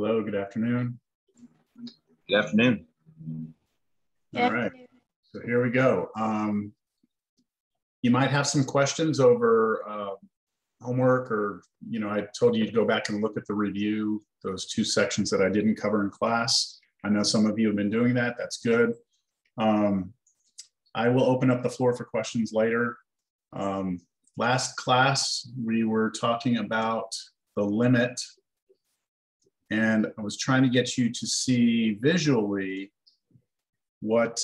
Hello, good afternoon. Good afternoon. All right, so here we go. You might have some questions over homework, or, I told you to go back and look at the review, those two sections that I didn't cover in class. I know some of you have been doing that. That's good. I will open up the floor for questions later. Last class, we were talking about the limit, and I was trying to get you to see visually what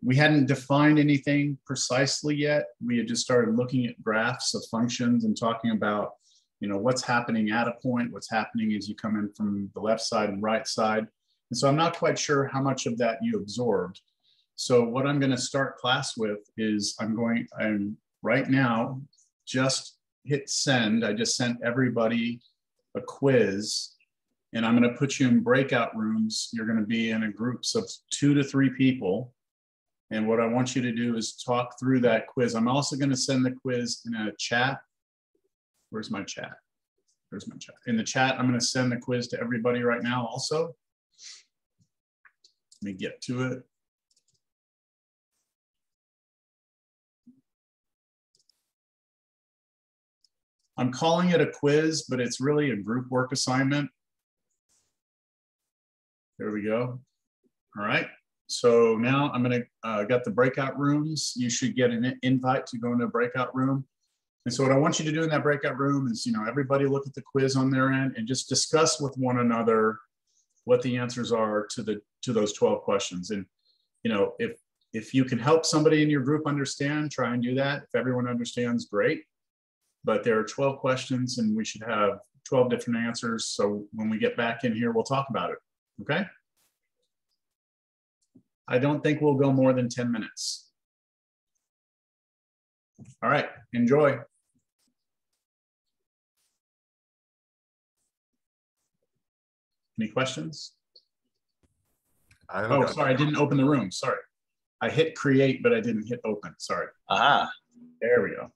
we hadn't defined anything precisely yet. We had just started looking at graphs of functions and talking about, what's happening at a point, what's happening as you come in from the left side and right side. And so I'm not quite sure how much of that you absorbed. So what I'm going to start class with is I'm right now just hit send. I just sent everybody a quiz, and I'm going to put you in breakout rooms. You're going to be in groups of 2 to 3 people. And what I want you to do is talk through that quiz. I'm also going to send the quiz in a chat. Where's my chat? There's my chat. In the chat, I'm going to send the quiz to everybody right now also. Let me get to it. I'm calling it a quiz, but it's really a group work assignment. There we go. All right. So now I'm going to got the breakout rooms. You should get an invite to go into a breakout room. And so what I want you to do in that breakout room is, everybody look at the quiz on their end and just discuss with one another what the answers are to those 12 questions. And, if you can help somebody in your group understand, try and do that. If everyone understands, great. But there are 12 questions and we should have 12 different answers. So when we get back in here, we'll talk about it. Okay? I don't think we'll go more than 10 minutes. All right, enjoy. Any questions? Oh, sorry, I didn't open the room. Sorry. I hit create, but I didn't hit open. Sorry. Aha. There we go.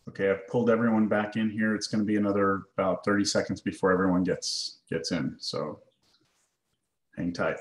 Okay, I've pulled everyone back in here. It's going to be another about 30 seconds before everyone gets in. So hang tight.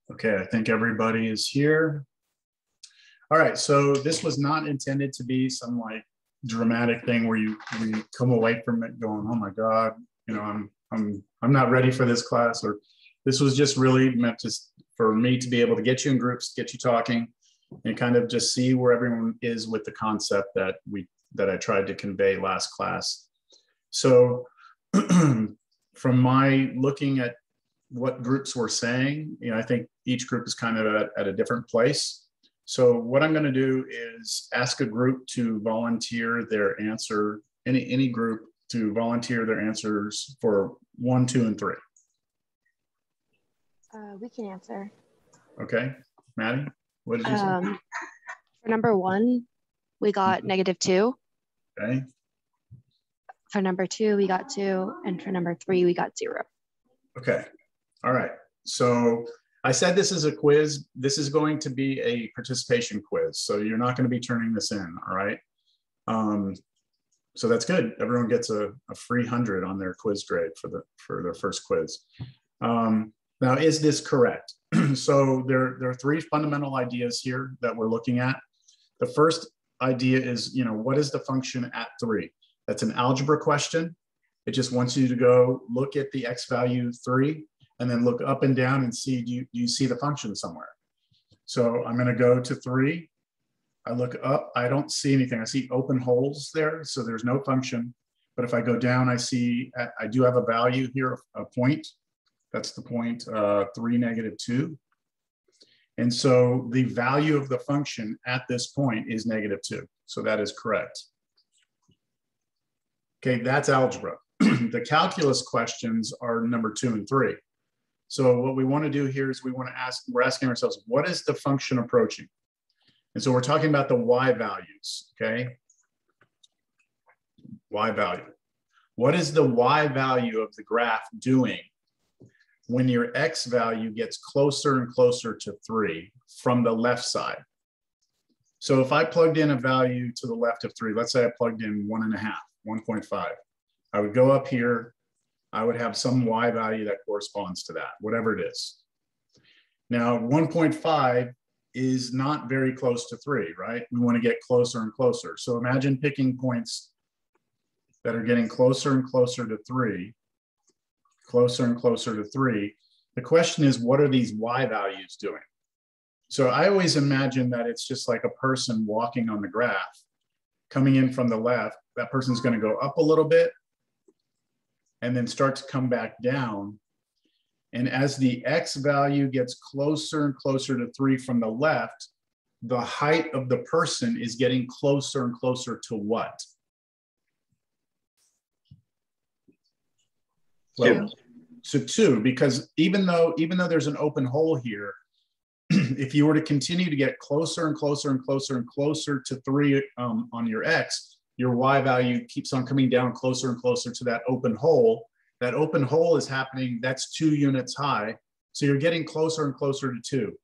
Okay, I think everybody is here. All right, so this was not intended to be some like dramatic thing where you come away from it going, oh my God, you know, I'm not ready for this class. Or this was just really meant to for me to be able to get you in groups, get you talking, and kind of just see where everyone is with the concept that I tried to convey last class. So from my looking at what groups were saying, you know, I think each group is kind of at a different place. So what I'm going to do is ask a group to volunteer their answer, any group to volunteer their answers for 1, 2, and 3. We can answer. Okay, Maddie, what did you say? For number 1, we got -2. Okay. For number 2, we got 2, and for number 3, we got 0. Okay. All right. So I said this is a quiz. This is going to be a participation quiz. So you're not going to be turning this in. All right. So that's good. Everyone gets a free 100 on their quiz grade for their first quiz. Now, is this correct? So there are 3 fundamental ideas here that we're looking at. The first idea is, you know, what is the function at 3? That's an algebra question. It just wants you to go look at the x value 3 and then look up and down and see, do you see the function somewhere? So I'm going to go to 3. I look up, I don't see anything. I see open holes there, so there's no function. But if I go down, I see, I do have a value here, a point. That's the point 3, -2. And so the value of the function at this point is -2. So that is correct. Okay, that's algebra. The calculus questions are number 2 and 3. So what we want to do here is we're asking ourselves, what is the function approaching? And so we're talking about the y values, okay? Y value. What is the y value of the graph doing when your x value gets closer and closer to 3 from the left side? So if I plugged in a value to the left of 3, let's say I plugged in 1.5, 1.5, I would go up here, I would have some y value that corresponds to that, whatever it is. Now, 1.5 is not very close to 3, right? We want to get closer and closer. So imagine picking points that are getting closer and closer to 3, closer and closer to 3. The question is, what are these y values doing? So I always imagine that it's just like a person walking on the graph, coming in from the left. That person's going to go up a little bit and then start to come back down. And as the x value gets closer and closer to 3 from the left, the height of the person is getting closer and closer to what? 2. So 2, because even though there's an open hole here, if you were to continue to get closer and closer and closer and closer to 3 on your x, your y value keeps on coming down closer and closer to that open hole. That open hole is happening, that's 2 units high. So you're getting closer and closer to 2.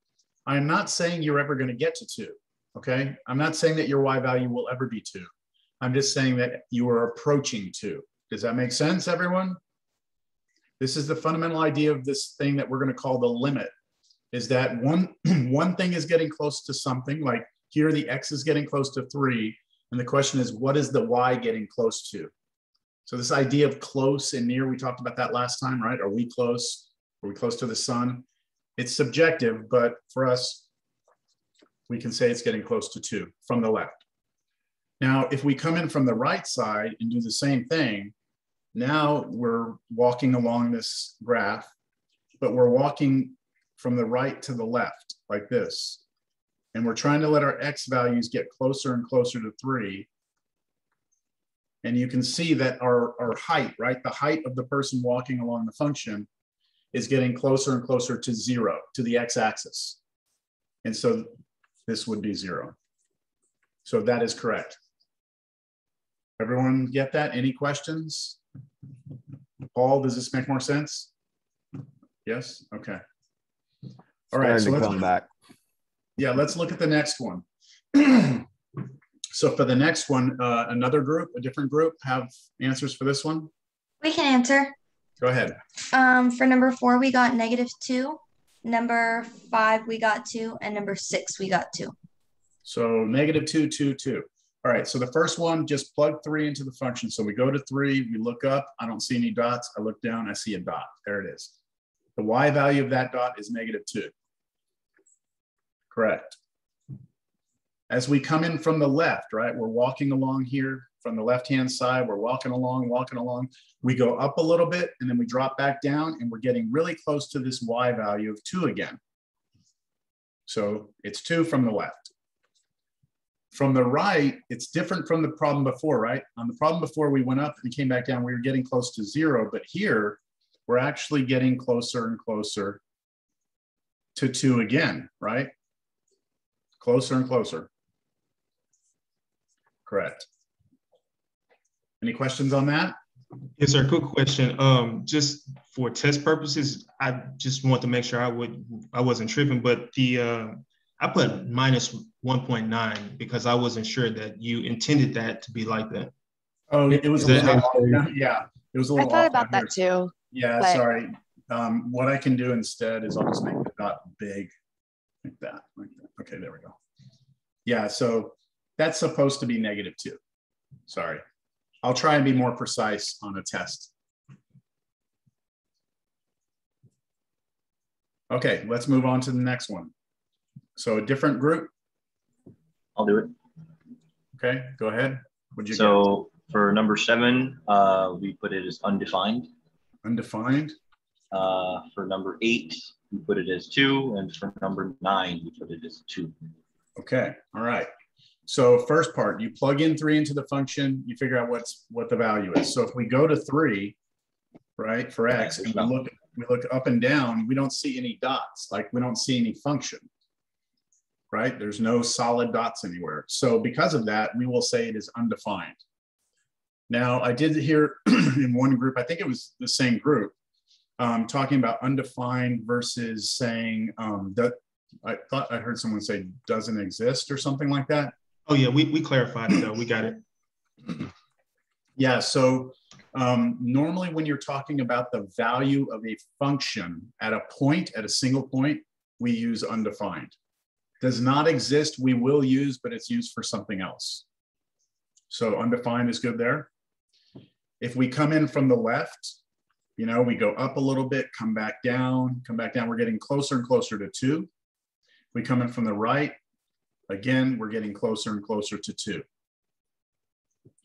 I'm not saying you're ever going to get to 2, okay? I'm not saying that your y value will ever be 2. I'm just saying that you are approaching 2. Does that make sense, everyone? This is the fundamental idea of this thing that we're going to call the limit, is that one thing is getting close to something, like here the x is getting close to 3, and the question is, what is the y getting close to? So this idea of close and near, we talked about that last time, right? Are we close? Are we close to the sun? It's subjective, but for us, we can say it's getting close to 2 from the left. Now, if we come in from the right side and do the same thing, now we're walking along this graph, but we're walking from the right to the left, like this. And we're trying to let our x values get closer and closer to 3. And you can see that our height, right? The height of the person walking along the function is getting closer and closer to 0, to the x-axis. And so this would be 0. So that is correct. Everyone get that? Any questions? Paul, does this make more sense? Yes? Okay. All right. So let's come back. Yeah, let's look at the next one. So for the next one, another group, a different group, have answers for this one? We can answer. Go ahead. For number 4, we got -2. Number 5, we got 2. And number 6, we got 2. So -2, 2, 2. All right, so the first one, just plug 3 into the function. So we go to 3, we look up, I don't see any dots. I look down, I see a dot. There it is. The y value of that dot is -2. Correct. As we come in from the left, right, we're walking along here from the left-hand side, we're walking along. We go up a little bit and then we drop back down and we're getting really close to this y value of 2 again. So it's 2 from the left. From the right, it's different from the problem before, right? On the problem before, we went up and came back down, we were getting close to 0, but here we're actually getting closer and closer to 2 again, right? Closer and closer. Correct. Any questions on that? Yes, sir. Quick question. Just for test purposes, I just want to make sure I wasn't tripping, but I put -1.9 because I wasn't sure that you intended that to be like that. Oh, it was a little off. Yeah, it was a little I thought off about that too. Yeah, but... sorry. What I can do instead is I'll just make the dot big like that. Okay, there we go. Yeah, so that's supposed to be -2. Sorry. I'll try and be more precise on a test. Okay, let's move on to the next one. So a different group. I'll do it. Okay, go ahead. What'd you get? For number 7, we put it as undefined. Undefined. For number 8, we put it as 2, and for number 9, we put it as 2. Okay, all right. So first part, you plug in 3 into the function, you figure out what the value is. So if we go to 3, right, for x, and we look up and down, we don't see any dots, like we don't see any function, right? There's no solid dots anywhere. So because of that, we will say it is undefined. Now, I did hear in one group, I think it was the same group, talking about undefined versus saying that I thought I heard someone say doesn't exist or something like that. Oh yeah, we clarified it though, we got it. Yeah, so normally when you're talking about the value of a function at a point, at a single point, we use undefined. Does not exist, we will use, but it's used for something else. So undefined is good there. If we come in from the left, you know, we go up a little bit, come back down, we're getting closer and closer to 2. We come in from the right, again, we're getting closer and closer to 2.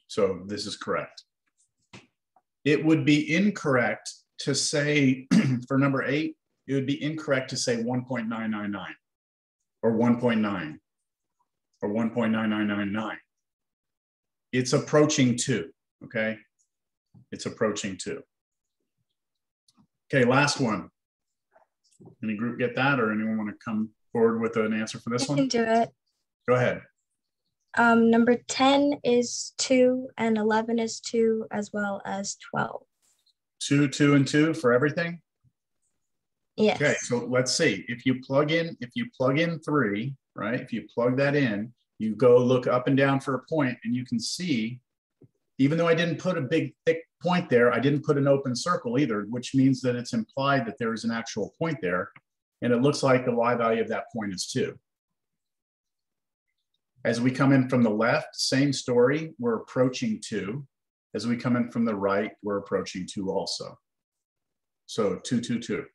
So this is correct. It would be incorrect to say, for number 8, it would be incorrect to say 1.999 or 1.9 or 1.9999. It's approaching 2, okay? It's approaching 2. Okay, last one. Any group get that, or anyone want to come forward with an answer for this one? I can do it. Go ahead. Number 10 is 2 and 11 is 2 as well as 12. 2, 2, and 2 for everything? Yes. Okay, so let's see. If you plug in 3, right? If you plug that in, you go look up and down for a point and you can see, even though I didn't put a big thick point there, I didn't put an open circle either, which means that it's implied that there is an actual point there. And it looks like the y value of that point is 2. As we come in from the left, same story, we're approaching 2. As we come in from the right, we're approaching 2 also. So 2, 2, 2.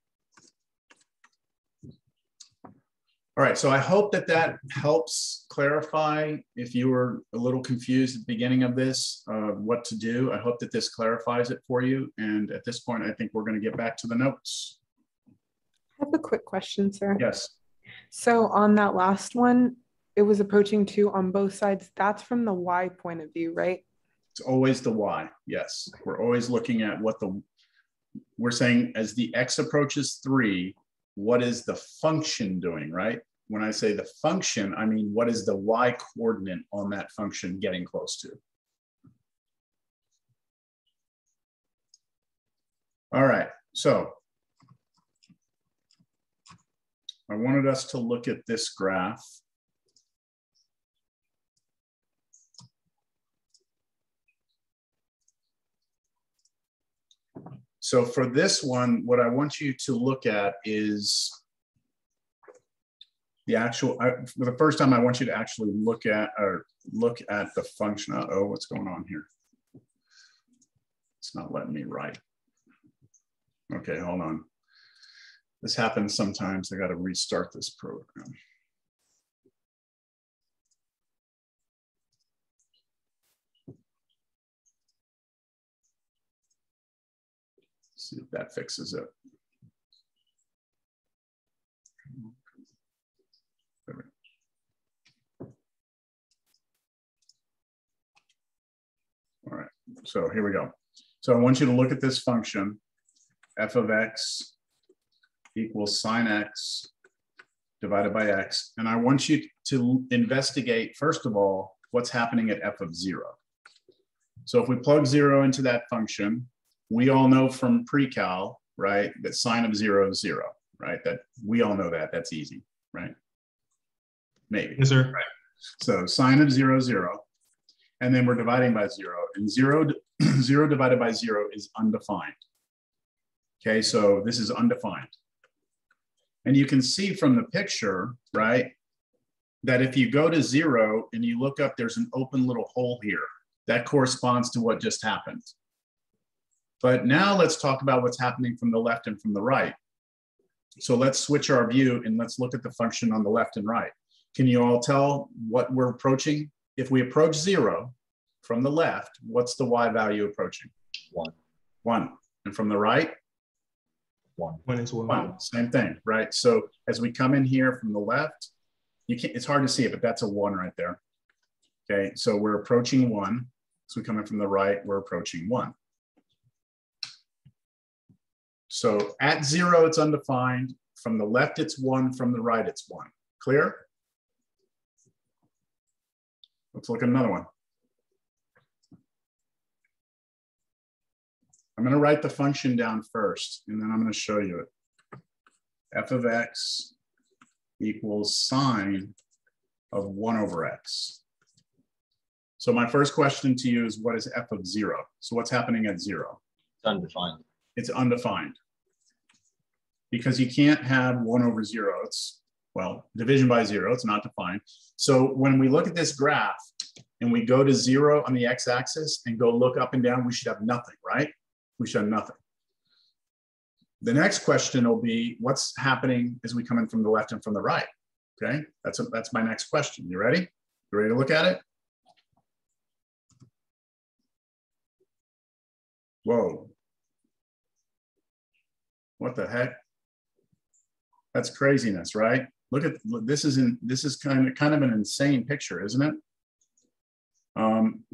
All right, so I hope that that helps clarify if you were a little confused at the beginning of this, what to do. I hope that this clarifies it for you. And at this point, I think we're going to get back to the notes. have a quick question, sir. Yes. So on that last one, it was approaching 2 on both sides. That's from the y point of view, right? It's always the y. Yes. We're always looking at what we're saying as the x approaches 3, what is the function doing, right? When I say the function, I mean, what is the y coordinate on that function getting close to? All right, so I wanted us to look at this graph. So for this one, what I want you to look at is the actual, for the first time, I want you to actually look at the function. Oh, what's going on here? It's not letting me write. Okay, hold on. This happens sometimes. I got to restart this program. See if that fixes it. All right, so here we go. So I want you to look at this function, f of x equals sine x divided by x. And I want you to investigate, first of all, what's happening at f of 0. So if we plug 0 into that function, we all know from pre-cal, right, that sine of 0 is 0, right? That we all know that. That's easy, right? Maybe. Yes, sir. Right. So sine of 0 is 0. And then we're dividing by 0. And 0 divided by 0 is undefined. Okay, so this is undefined. And you can see from the picture, right, that if you go to 0 and you look up, there's an open little hole here. That corresponds to what just happened. But now let's talk about what's happening from the left and from the right. So let's switch our view and let's look at the function on the left and right. Can you all tell what we're approaching? If we approach 0 from the left, what's the y value approaching? 1. 1. And from the right? 1. 1 as well. 1. Same thing, right? So as we come in here from the left, you can't, it's hard to see it, but that's a 1 right there. Okay, so we're approaching 1. So we come in from the right, we're approaching 1. So at 0, it's undefined. From the left, it's 1. From the right, it's 1. Clear? Let's look at another one. I'm going to write the function down first, and then I'm going to show you it. F of x equals sine of 1 over x. So my first question to you is, what is f of 0? So what's happening at 0? It's undefined. It's undefined. Because you can't have 1 over 0. It's, well, division by 0, it's not defined. So when we look at this graph and we go to 0 on the x-axis and go look up and down, we should have nothing, right? We should have nothing. The next question will be, what's happening as we come in from the left and from the right? Okay, that's my next question. You ready? You ready to look at it? Whoa. What the heck? That's craziness, right? Look at this is kind of an insane picture, isn't it?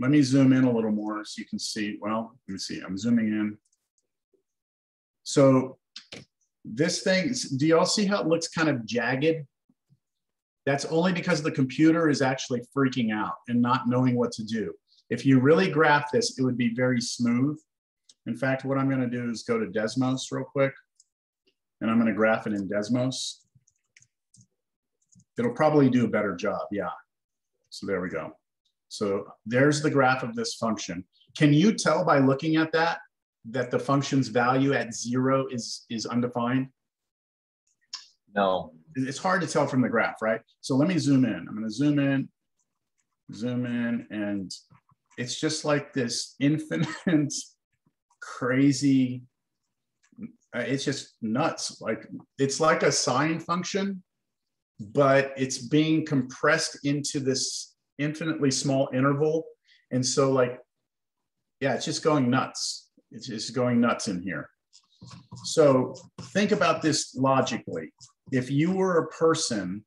Let me zoom in a little more so you can see. Well, let me see. I'm zooming in. So this thing, do you all see how it looks kind of jagged? That's only because the computer is actually freaking out and not knowing what to do. If you really graph this, it would be very smooth. In fact, what I'm going to do is go to Desmos real quick, and I'm going to graph it in Desmos. It'll probably do a better job. Yeah. So there we go. So there's the graph of this function. Can you tell by looking at that the function's value at 0 is undefined? No. It's hard to tell from the graph, right? So let me zoom in. I'm going to zoom in, and it's just like this infinite, crazy, it's just nuts. Like, it's like a sine function, but it's being compressed into this infinitely small interval. And so, like, yeah, it's just going nuts. It's just going nuts in here. So think about this logically. If you were a person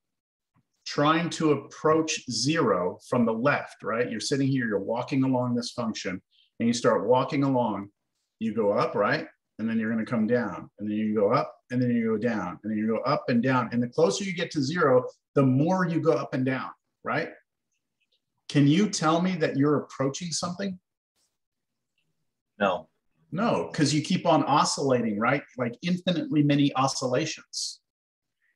trying to approach zero from the left, right? You're sitting here, you're walking along this function, and you start walking along, you go up, right? And then you're going to come down, and then you go up, and then you go down, and then you go up and down. And the closer you get to zero, the more you go up and down, right? Can you tell me that you're approaching something? No. No, because you keep on oscillating, right? Like infinitely many oscillations.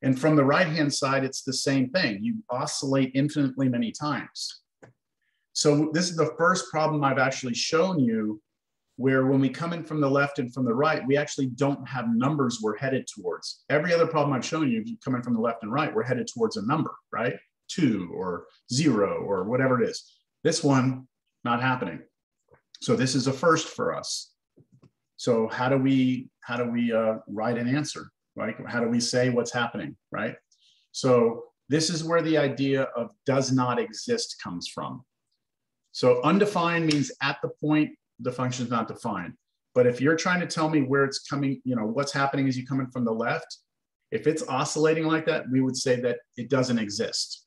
And from the right-hand side, it's the same thing. You oscillate infinitely many times. So this is the first problem I've actually shown you, where when we come in from the left and from the right, we actually don't have numbers we're headed towards. Every other problem I've shown you, if you come in from the left and right, we're headed towards a number, right? 2 or 0 or whatever it is. This one, not happening. So this is a first for us. So how do we write an answer, right? How do we say what's happening, right? So this is where the idea of does not exist comes from. So undefined means at the point the function is not defined. But if you're trying to tell me where it's coming, you know, what's happening as you come in from the left, if it's oscillating like that, we would say that it doesn't exist.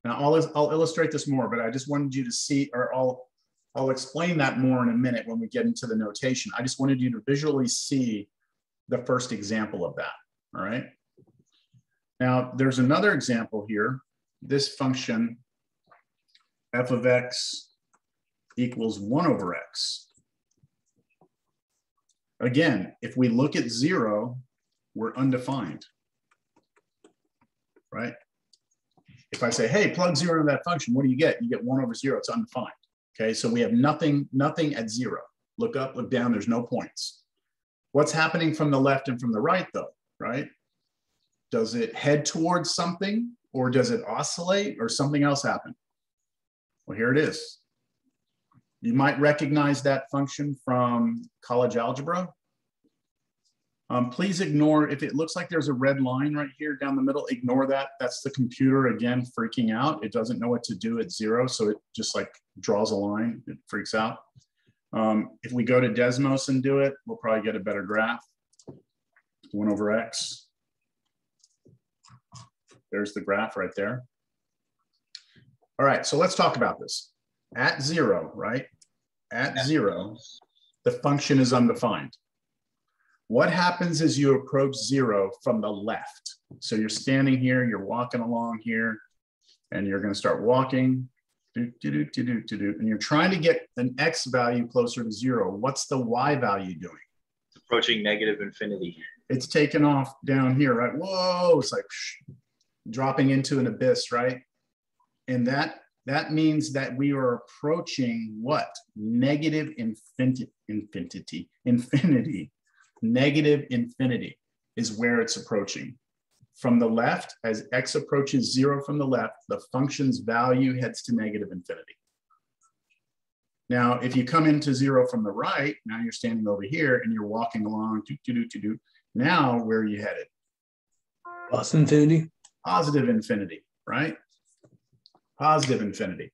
Now I'll illustrate this more, but I just wanted you to see, or I'll explain that more in a minute when we get into the notation. I just wanted you to visually see the first example of that, all right? Now, there's another example here. This function, f of x equals 1 over x. Again, if we look at 0, we're undefined, right? If I say, hey, plug 0 into that function, what do you get? You get 1 over 0, it's undefined. Okay, so we have nothing at 0. Look up, look down, there's no points. What's happening from the left and from the right though, right? Does it head towards something, or does it oscillate, or something else happen? Well, here it is. You might recognize that function from college algebra. Please ignore, if it looks like there's a red line right here down the middle, ignore that. That's the computer, again, freaking out. It doesn't know what to do at 0, so it just like draws a line, it freaks out. If we go to Desmos and do it, we'll probably get a better graph. 1 over x. There's the graph right there. All right, so let's talk about this. At 0, right? At 0, the function is undefined. What happens as you approach 0 from the left? So you're standing here, you're walking along here, and you're going to start walking, and you're trying to get an x value closer to 0. What's the y value doing? It's approaching negative infinity. It's taken off down here, right? Whoa, it's like dropping into an abyss, right? And that means that we are approaching what? Negative infinity. Negative infinity is where it's approaching. From the left, as x approaches 0 from the left, the function's value heads to negative infinity. Now, if you come into 0 from the right, now you're standing over here and you're walking along, now where are you headed? Plus infinity. Positive infinity, right? Positive infinity.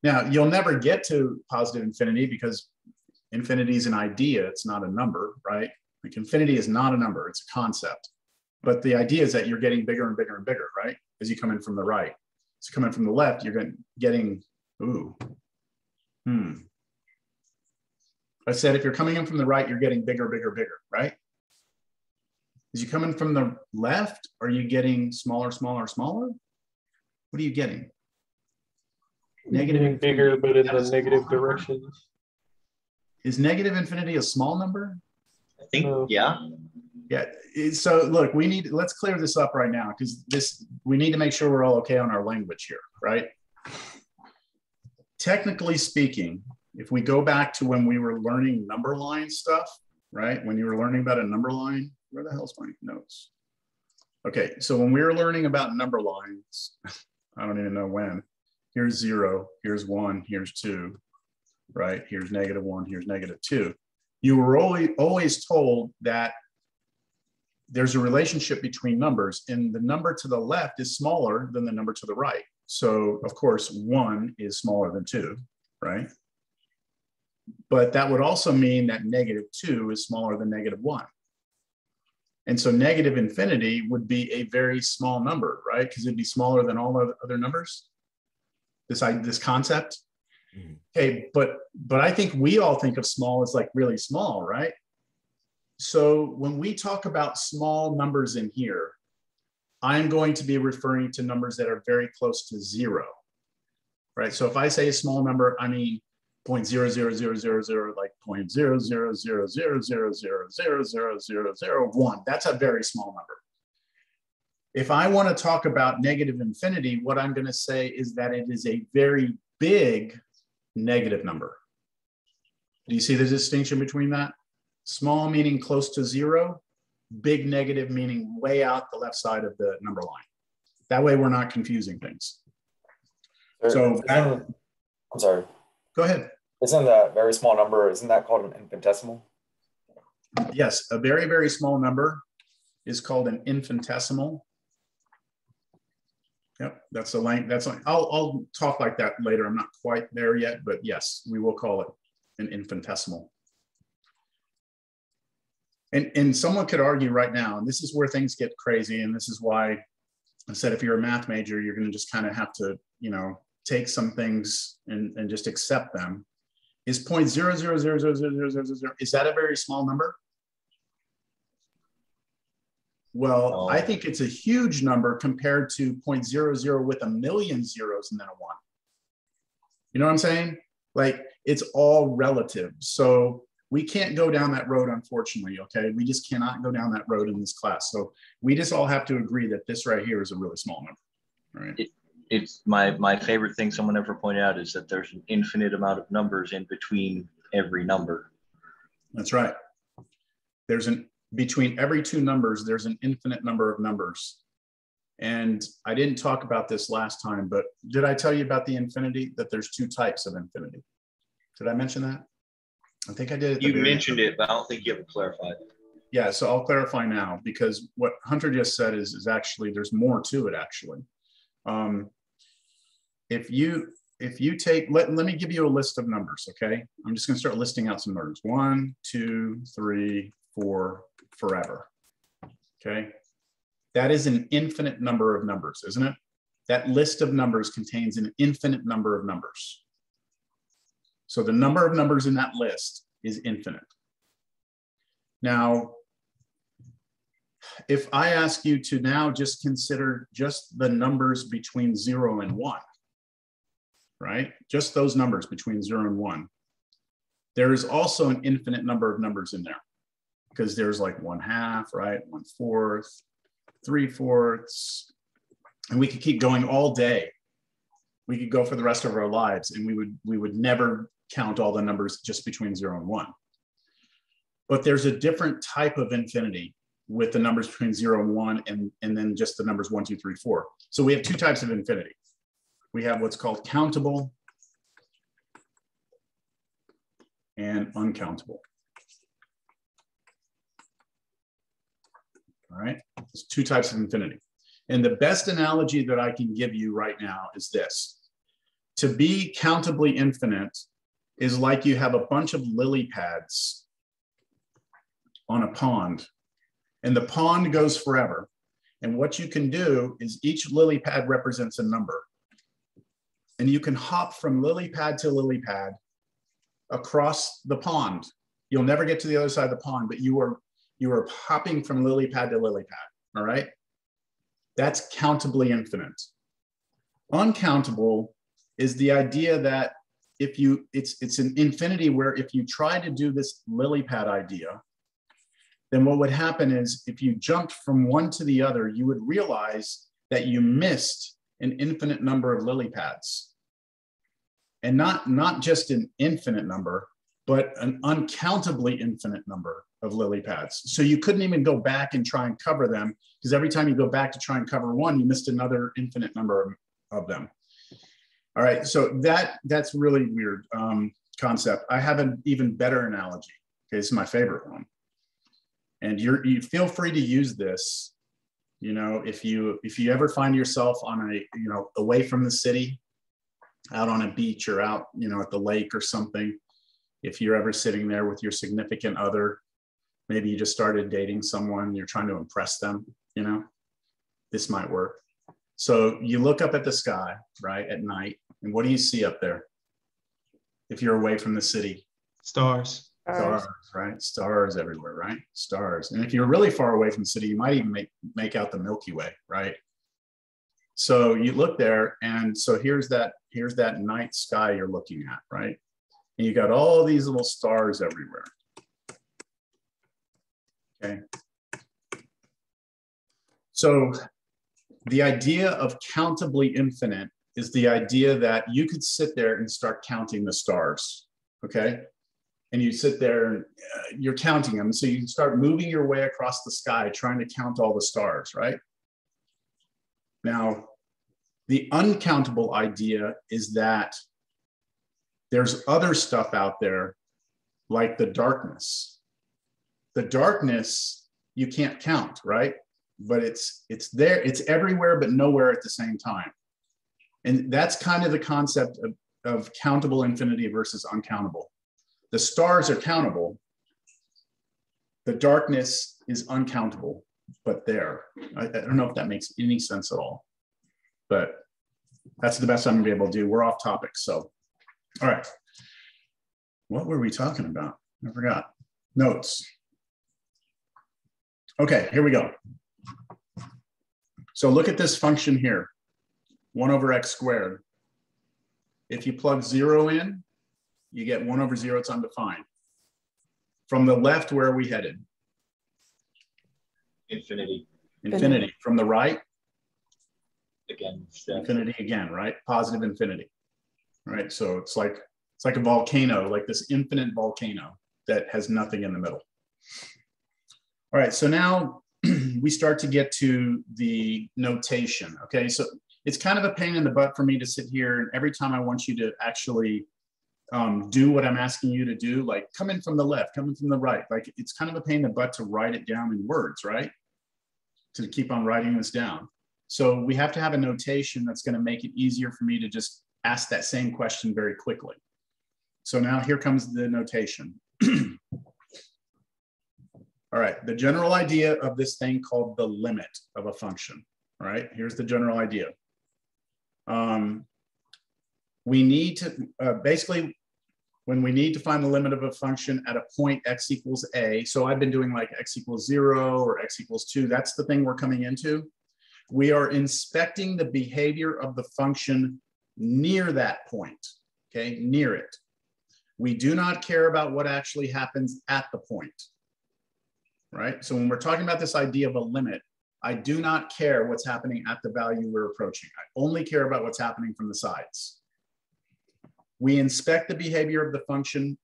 Now, you'll never get to positive infinity because infinity is an idea, it's not a number, right? Like infinity is not a number, it's a concept. But the idea is that you're getting bigger and bigger and bigger, right? As you come in from the right. As you come in from the left, you're getting, I said if you're coming in from the right, you're getting bigger, bigger, bigger, right? As you come in from the left, are you getting smaller, smaller, smaller? What are you getting? Negative bigger, but in the negative direction. Is negative infinity a small number? I think, yeah. Yeah. So look, let's clear this up right now because we need to make sure we're all okay on our language here, right? Technically speaking, if we go back to when we were learning number line stuff, right? When you were learning about a number line, where the hell's my notes? Okay, so when we were learning about number lines, I don't even know when. Here's 0, here's 1, here's 2, right? Here's -1, here's -2. You were always told that there's a relationship between numbers, and the number to the left is smaller than the number to the right. So, of course, 1 is smaller than 2, right? But that would also mean that -2 is smaller than -1. And so negative infinity would be a very small number, right? Because it'd be smaller than all other numbers. This concept. Okay, but I think we all think of small as like really small, right? So when we talk about small numbers in here, I'm going to be referring to numbers that are very close to 0, right? So if I say a small number, I mean 0.00000, like 0.0000000000001. That's a very small number. If I want to talk about negative infinity, what I'm going to say is that it is a very big negative number. Do you see the distinction between that? Small meaning close to 0, big negative meaning way out the left side of the number line. That way we're not confusing things. So I'm sorry. Go ahead. Isn't that very small number, isn't that called an infinitesimal? Yes, a very, very small number is called an infinitesimal. Yep, that's a length. I'll talk like that later. I'm not quite there yet, but yes, we will call it an infinitesimal. And someone could argue right now, and this is where things get crazy, and this is why I said if you're a math major, you're going to just kind of have to, take some things and just accept them. Is 0.0000000, is that a very small number? Well, I think it's a huge number compared to 0.00 with a million zeros and then a 1. You know what I'm saying? Like, it's all relative. So we can't go down that road, unfortunately, okay? We just cannot go down that road in this class. So we just all have to agree that this right here is a really small number, right? It's my favorite thing someone ever pointed out is that there's an infinite amount of numbers in between every number. That's right. Between every two numbers, there's an infinite number of numbers. And I didn't talk about this last time, but did I tell you about the infinity, that there's 2 types of infinity? Did I mention that? I think I did. You mentioned it, but I don't think you ever clarified. Yeah, so I'll clarify now, because what Hunter just said is actually, there's more to it actually. If you take, let me give you a list of numbers, okay? I'm just gonna start listing out some numbers. 1, 2, 3, 4, forever, okay? That is an infinite number of numbers, isn't it? That list of numbers contains an infinite number of numbers. So the number of numbers in that list is infinite. Now, if I ask you to now just consider just the numbers between 0 and 1, right? Just those numbers between 0 and 1. There is also an infinite number of numbers in there, because there's like 1/2, right? 1/4, 3/4, and we could keep going all day. We could go for the rest of our lives, and we would never count all the numbers just between 0 and 1. But there's a different type of infinity with the numbers between 0 and 1, and then just the numbers 1, 2, 3, 4. So we have 2 types of infinity. We have what's called countable and uncountable. All right, there's 2 types of infinity. And the best analogy that I can give you right now is this. To be countably infinite is like you have a bunch of lily pads on a pond, and the pond goes forever. And what you can do is each lily pad represents a number. And you can hop from lily pad to lily pad across the pond. You'll never get to the other side of the pond, but you are hopping from lily pad to lily pad, all right? That's countably infinite. Uncountable is the idea that it's an infinity where if you try to do this lily pad idea, then what would happen is if you jumped from one to the other, you would realize that you missed an infinite number of lily pads. And not just an infinite number, but an uncountably infinite number of lily pads. So you couldn't even go back and try and cover them, because every time you go back to try and cover one, you missed another infinite number of them. All right, so that's really weird concept. I have an even better analogy. Okay, this is my favorite one. And you feel free to use this. You know, if you ever find yourself on away from the city, out on a beach or out, at the lake or something, If you're ever sitting there with your significant other, maybe you just started dating someone, you're trying to impress them, you know, this might work. So you look up at the sky, right, at night, and what do you see up there? If you're away from the city? Stars. Stars, right? Stars everywhere, right? Stars. And if you're really far away from the city, you might even make out the Milky Way, right? So you look there, and so here's that night sky you're looking at, right? And you got all these little stars everywhere. Okay. So the idea of countably infinite is the idea that you could sit there and start counting the stars, okay? And you sit there and you're counting them. So you can start moving your way across the sky, trying to count all the stars, right? Now, the uncountable idea is that there's other stuff out there like the darkness. The darkness, you can't count, right? But it's there, it's everywhere, but nowhere at the same time. And that's kind of the concept of countable infinity versus uncountable. The stars are countable. The darkness is uncountable, but there. I don't know if that makes any sense at all, but that's the best I'm gonna be able to do. We're off topic, so. All right, what were we talking about? I forgot. Notes. Okay, here we go. So look at this function here, 1 over x squared. If you plug 0 in, you get 1 over 0, it's undefined. From the left, where are we headed? Infinity. Infinity. From the right? Again. Infinity again, right? Positive infinity. Right, so it's like a volcano, like this infinite volcano that has nothing in the middle. All right, so now we start to get to the notation, okay? So it's kind of a pain in the butt for me to sit here, and every time I want you to actually do what I'm asking you to do, like come in from the left, come in from the right, like it's kind of a pain in the butt to write it down in words, right? To keep on writing this down. So we have to have a notation that's gonna make it easier for me to just ask that same question very quickly. So now here comes the notation. All right, the general idea of this thing called the limit of a function. All right, here's the general idea. We need to, basically, when we need to find the limit of a function at a point x equals a, so I've been doing like x equals 0 or x equals 2, that's the thing we're coming into. We are inspecting the behavior of the function near that point, okay, near it. We do not care about what actually happens at the point, right? So when we're talking about this idea of a limit, I do not care what's happening at the value we're approaching. I only care about what's happening from the sides. We inspect the behavior of the function.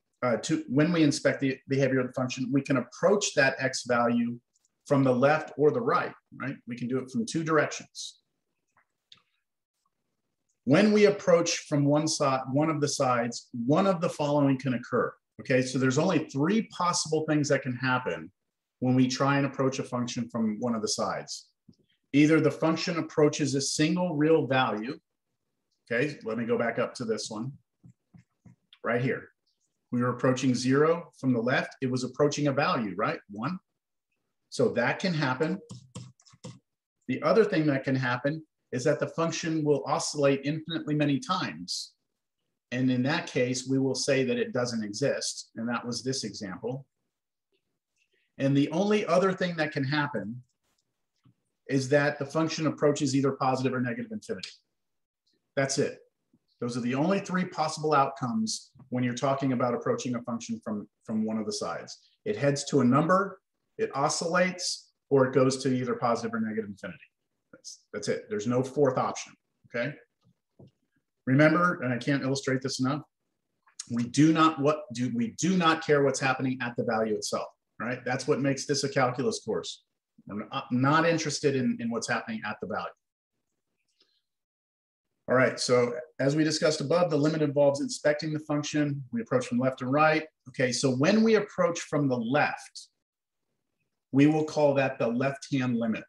When we inspect the behavior of the function, we can approach that x value from the left or the right, right? We can do it from 2 directions. When we approach from one side, one of the sides, one of the following can occur. Okay, so there's only 3 possible things that can happen when we try and approach a function from one of the sides. Either the function approaches a single real value. Okay, let me go back up to this one. Right here. We were approaching 0 from the left. It was approaching a value, right? 1. So that can happen. The other thing that can happen is that the function will oscillate infinitely many times. And in that case, we will say that it doesn't exist. And that was this example. And the only other thing that can happen is that the function approaches either positive or negative infinity. That's it. Those are the only 3 possible outcomes when you're talking about approaching a function from one of the sides. It heads to a number, it oscillates, or it goes to either positive or negative infinity. That's it. There's no 4th option, okay? Remember, and I can't illustrate this enough, we do not care what's happening at the value itself, right? That's what makes this a calculus course. We're not interested in what's happening at the value. All right, so as we discussed above, the limit involves inspecting the function. We approach from left to right. Okay, so when we approach from the left, we will call that the left-hand limit.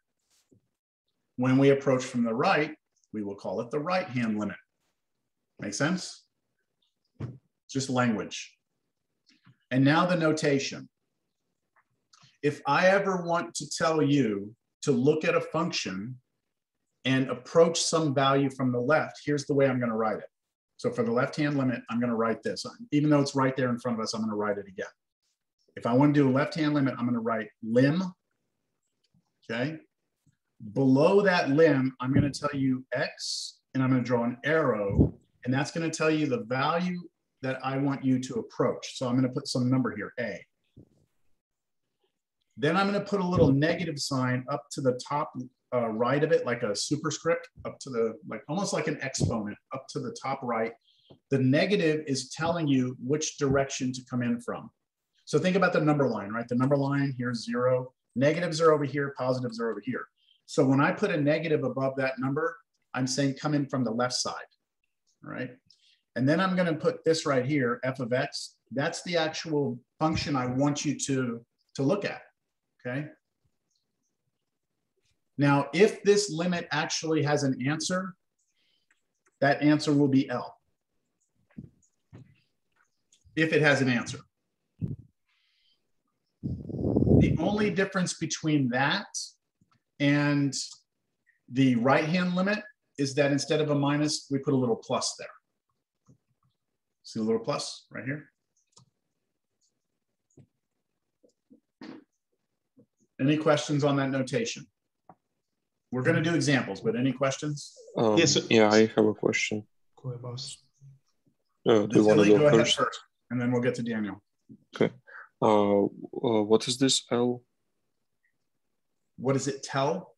When we approach from the right, we will call it the right-hand limit. Make sense? Just language. And now the notation. If I ever want to tell you to look at a function and approach some value from the left, here's the way I'm going to write it. So for the left-hand limit, I'm going to write this. Even though it's right there in front of us, I'm going to write it again. If I want to do a left-hand limit, I'm going to write lim. Okay. Below that lim, I'm going to tell you x, and I'm going to draw an arrow, and that's going to tell you the value that I want you to approach. So I'm going to put some number here, a. Then I'm going to put a little negative sign up to the top right of it, like a superscript, up to the, like almost like an exponent, up to the top right. The negative is telling you which direction to come in from. So think about the number line, right? The number line, here's 0. Negatives are over here, positives are over here. So when I put a negative above that number, I'm saying come in from the left side, right? And then I'm going to put this right here, f of x. That's the actual function I want you to look at, okay? Now, if this limit actually has an answer, that answer will be L. If it has an answer. The only difference between that and the right-hand limit is that instead of a minus, we put a little plus there. See a little plus right here? Any questions on that notation? We're going to do examples, but any questions? Yes. Yeah, I have a question. Go ahead, boss. Do you want to Go go ahead first? first, and then we'll get to Daniel. Okay. What is this L? What does it tell?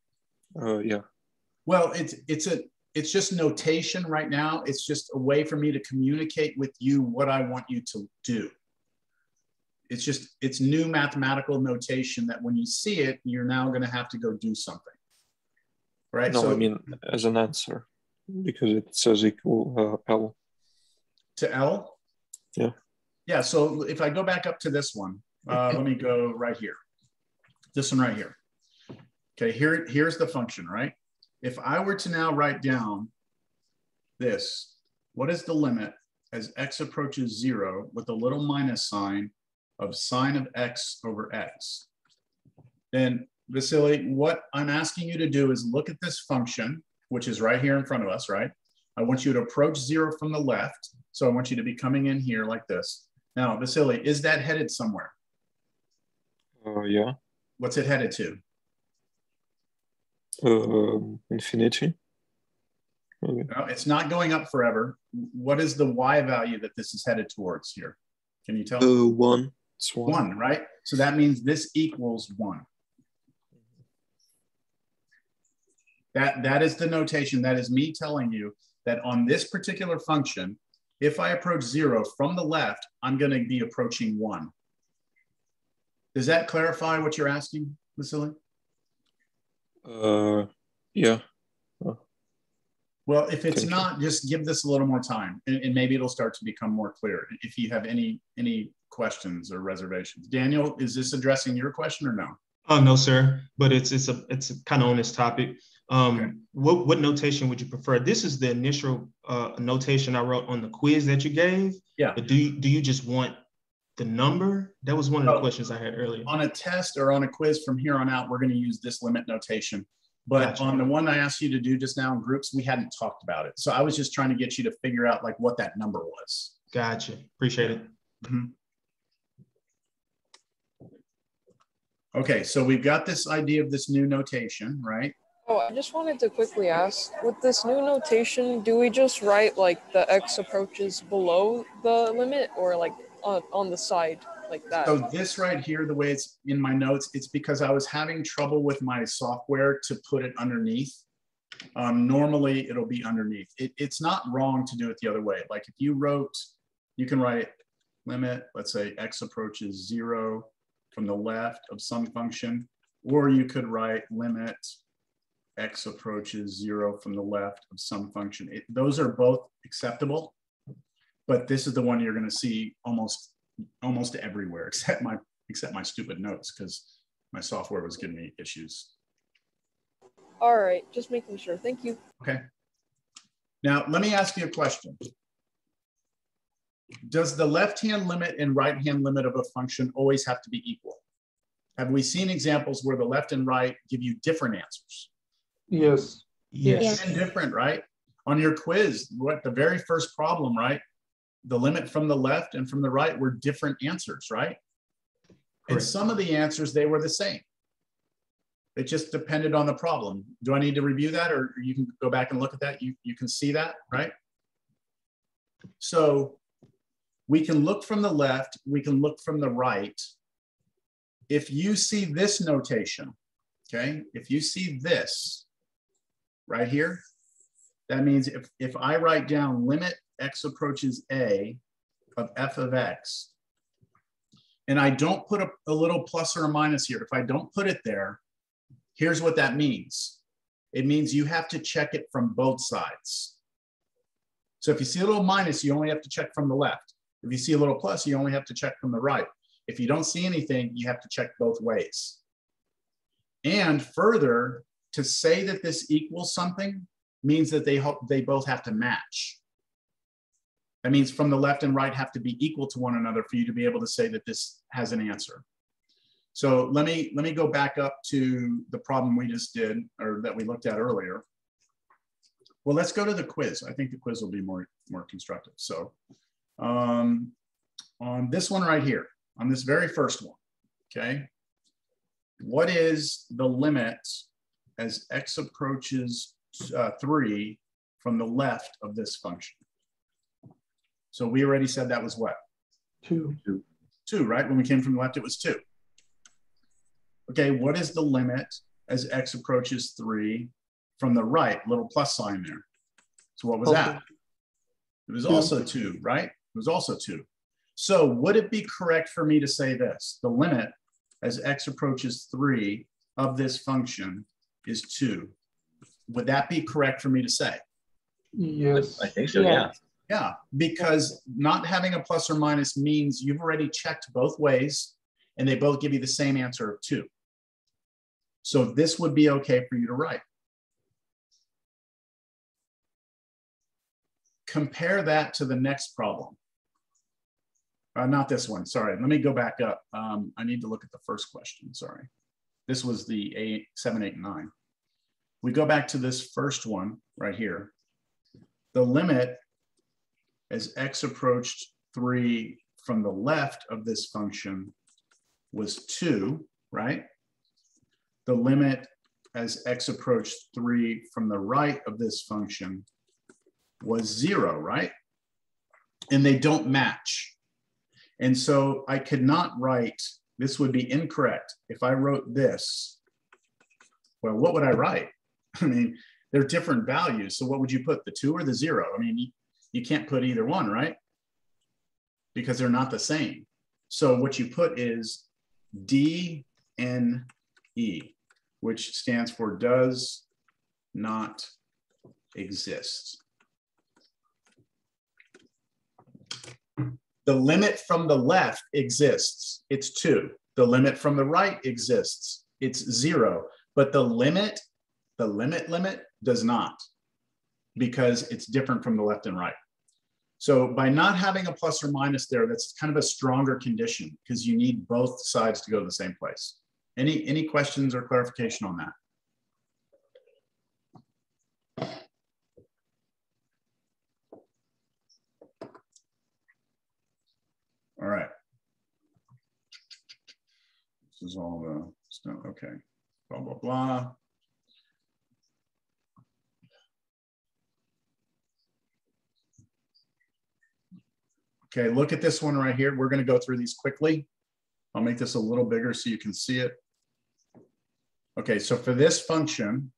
Yeah. Well, it's just notation right now. It's just a way for me to communicate with you what I want you to do. It's new mathematical notation that when you see it, you're now going to have to go do something. Right? No, So, I mean as an answer, because it says equal L. To L? Yeah. Yeah, so if I go back up to this one, let me go right here. This one right here. Okay, here's the function, right? If I were to now write down this, what is the limit as x approaches 0 with a little minus sign of sine of x over x? Then, Vasily, what I'm asking you to do is look at this function, which is right here in front of us, right? I want you to approach 0 from the left. So I want you to be coming in here like this. Now, Vasily, is that headed somewhere? Yeah. What's it headed to? Infinity. Okay. No, it's not going up forever. What is the y value that this is headed towards here? Can you tell? 1. It's 1. 1, right? So that means this equals 1. That is the notation. That is me telling you that on this particular function, if I approach 0 from the left, I'm going to be approaching 1. Does that clarify what you're asking, Vasily? Yeah. Well, if it's Thank you. not, just give this a little more time, and maybe it'll start to become more clear. If you have any questions or reservations, Daniel, is this addressing your question or no? Oh no, sir. But it's kind of on this topic. Okay. What notation would you prefer? This is the initial notation I wrote on the quiz that you gave. Yeah. But do you just want the number? That was one of the questions I had earlier. On a test or on a quiz from here on out, we're going to use this limit notation. But Gotcha. On the one I asked you to do just now in groups, we hadn't talked about it. So I was just trying to get you to figure out like what that number was. Gotcha. Appreciate it. Mm-hmm. Okay, so we've got this idea of this new notation, right? Oh, I just wanted to quickly ask, with this new notation, do we just write like the x approaches below the limit or like on the side like that? So this right here, the way it's in my notes, it's because I was having trouble with my software to put it underneath. Normally it'll be underneath. It's not wrong to do it the other way. Like if you wrote, you can write limit, let's say x approaches 0 from the left of some function, or you could write limit x approaches 0 from the left of some function. Those are both acceptable, but this is the one you're going to see almost everywhere, except my stupid notes, because my software was giving me issues. All right, just making sure. Thank you. Okay. Now let me ask you a question. Does the left-hand limit and right-hand limit of a function always have to be equal? Have we seen examples where the left and right give you different answers? Yes. Yes. And different, right? On your quiz, what the very first problem, right? The limit from the left and from the right were different answers, right? And Correct. some of the answers, they were the same. It just depended on the problem. Do I need to review that, or you can go back and look at that? You can see that, right? So we can look from the left, we can look from the right. If you see this notation, okay, if you see this right here, that means if I write down limit x approaches a of f of x, and I don't put a little plus or a minus here, if I don't put it there, here's what that means. It means you have to check it from both sides. So if you see a little minus, you only have to check from the left. If you see a little plus, you only have to check from the right. If you don't see anything, you have to check both ways. And further, to say that this equals something means that they both have to match. That means from the left and right have to be equal to one another for you to be able to say that this has an answer. So let me go back up to the problem we just did, or that we looked at earlier. Well, let's go to the quiz. I think the quiz will be more constructive. So on this one right here, on this very first one, okay, what is the limit as x approaches 3 from the left of this function? So we already said that was what? 2. 2, right? When we came from the left, it was 2. Okay, what is the limit as x approaches 3 from the right? Little plus sign there. So what was that? It was also 2, right? It was also 2. So would it be correct for me to say this? The limit as x approaches 3 of this function is 2. Would that be correct for me to say? Yes. I think so, yeah. Yeah, because not having a plus or minus means you've already checked both ways and they both give you the same answer of 2. So this would be okay for you to write. Compare that to the next problem. Not this one, sorry. Let me go back up. I need to look at the first question, sorry. This was the 7, 8, and 9. We go back to this first one right here. The limit as x approached 3 from the left of this function was 2, right? The limit as x approached 3 from the right of this function was 0, right? And they don't match. And so I could not write, this would be incorrect. If I wrote this, well, what would I write? I mean, they're different values. So what would you put, the 2 or the 0? I mean, you can't put either one, right? Because they're not the same. So what you put is DNE, which stands for does not exist. The limit from the left exists. It's 2. The limit from the right exists. It's 0. But the limit does not, because it's different from the left and right. So by not having a plus or minus there, that's kind of a stronger condition because you need both sides to go to the same place. Any questions or clarification on that? All right. This is all the stuff. Okay. Blah, blah, blah. Okay, look at this one right here. We're going to go through these quickly. I'll make this a little bigger so you can see it. Okay, so for this function,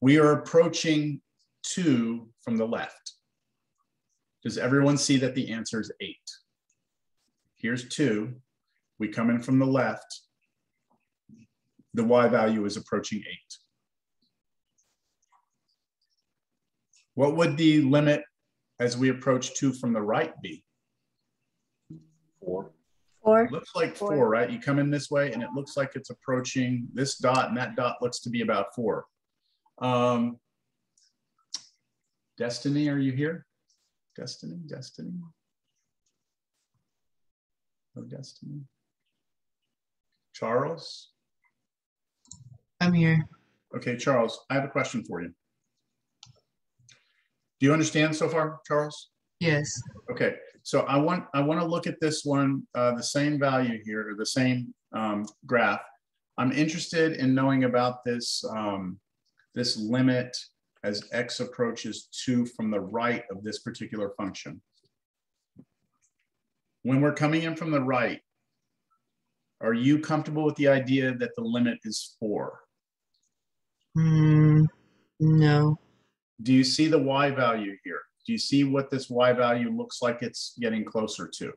we are approaching 2 from the left. Does everyone see that the answer is 8? Here's 2. We come in from the left. The y value is approaching 8. What would the limit as we approach 2 from the right be? 4. 4. It looks like 4, right? You come in this way and it looks like it's approaching this dot, and that dot looks to be about 4. Destiny, are you here? Destiny, Destiny. No Destiny. Charles? I'm here. Okay, Charles, I have a question for you. Do you understand so far, Charles? Yes. Okay, so I want to look at this one, the same value here, or the same graph. I'm interested in knowing about this, this limit as x approaches 2 from the right of this particular function. When we're coming in from the right, are you comfortable with the idea that the limit is 4? No. Do you see the y value here? Do you see what this y value looks like it's getting closer to?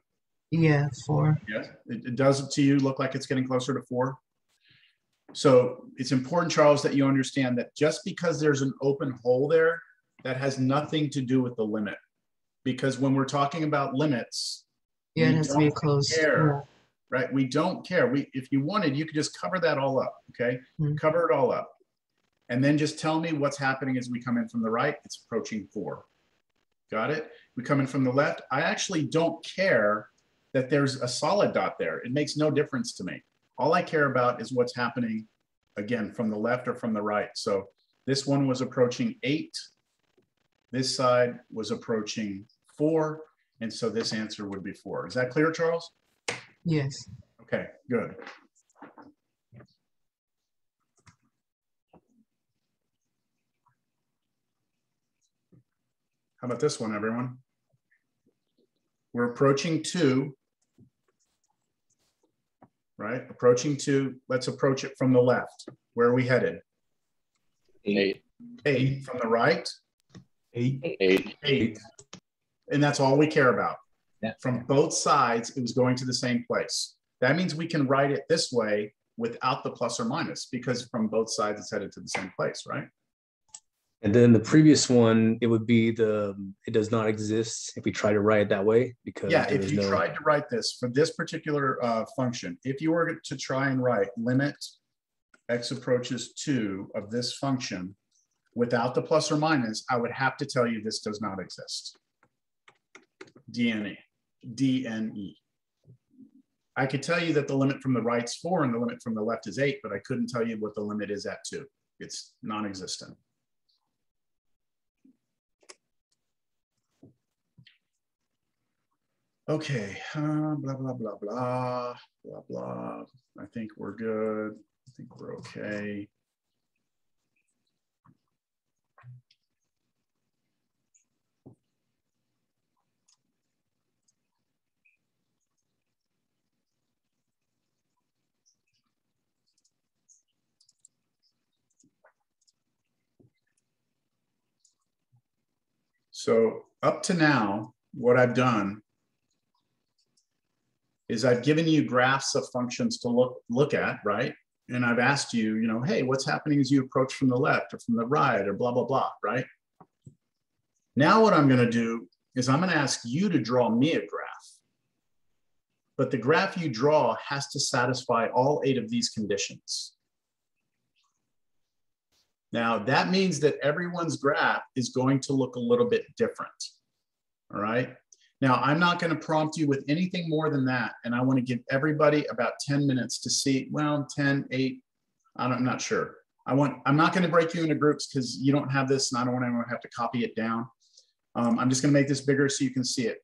Yeah, 4. Yes, it does it to you look like it's getting closer to 4? So it's important, Charles, that you understand that just because there's an open hole there, that has nothing to do with the limit. Because when we're talking about limits, yeah, it has to be close. Care, right? We don't care. If you wanted, you could just cover that all up, okay? Cover it all up. And then just tell me what's happening as we come in from the right. It's approaching 4. Got it? We come in from the left. I actually don't care that there's a solid dot there. It makes no difference to me. All I care about is what's happening, again, from the left or from the right. So this one was approaching 8. This side was approaching 4. And so this answer would be 4. Is that clear, Charles? Yes. Okay, good. How about this one, everyone? We're approaching 2, right? Approaching 2. Let's approach it from the left. Where are we headed? 8. 8. From the right? 8. 8. And that's all we care about. Yeah. From both sides, it was going to the same place. That means we can write it this way without the plus or minus, because from both sides, it's headed to the same place, right? And then the previous one, it would be it does not exist if we try to write it that way, because yeah, if you tried to write this for this particular function, if you were to try and write limit x approaches 2 of this function without the plus or minus, I would have to tell you this does not exist. DNE. I could tell you that the limit from the right is 4 and the limit from the left is 8, but I couldn't tell you what the limit is at 2. It's non-existent. Okay, blah, blah, blah, blah, blah, blah. I think we're good. I think we're okay. So up to now, what I've done is I've given you graphs of functions to look at, right? And I've asked you, hey, what's happening as you approach from the left or from the right or blah, blah, blah, right? Now what I'm going to do is I'm going to ask you to draw me a graph. But the graph you draw has to satisfy all 8 of these conditions. Now that means that everyone's graph is going to look a little bit different, all right? Now, I'm not going to prompt you with anything more than that. And I want to give everybody about 10 minutes to see, well, 10, 8, I'm not sure. I'm not going to break you into groups because you don't have this and I don't want anyone to have to copy it down. I'm just going to make this bigger so you can see it.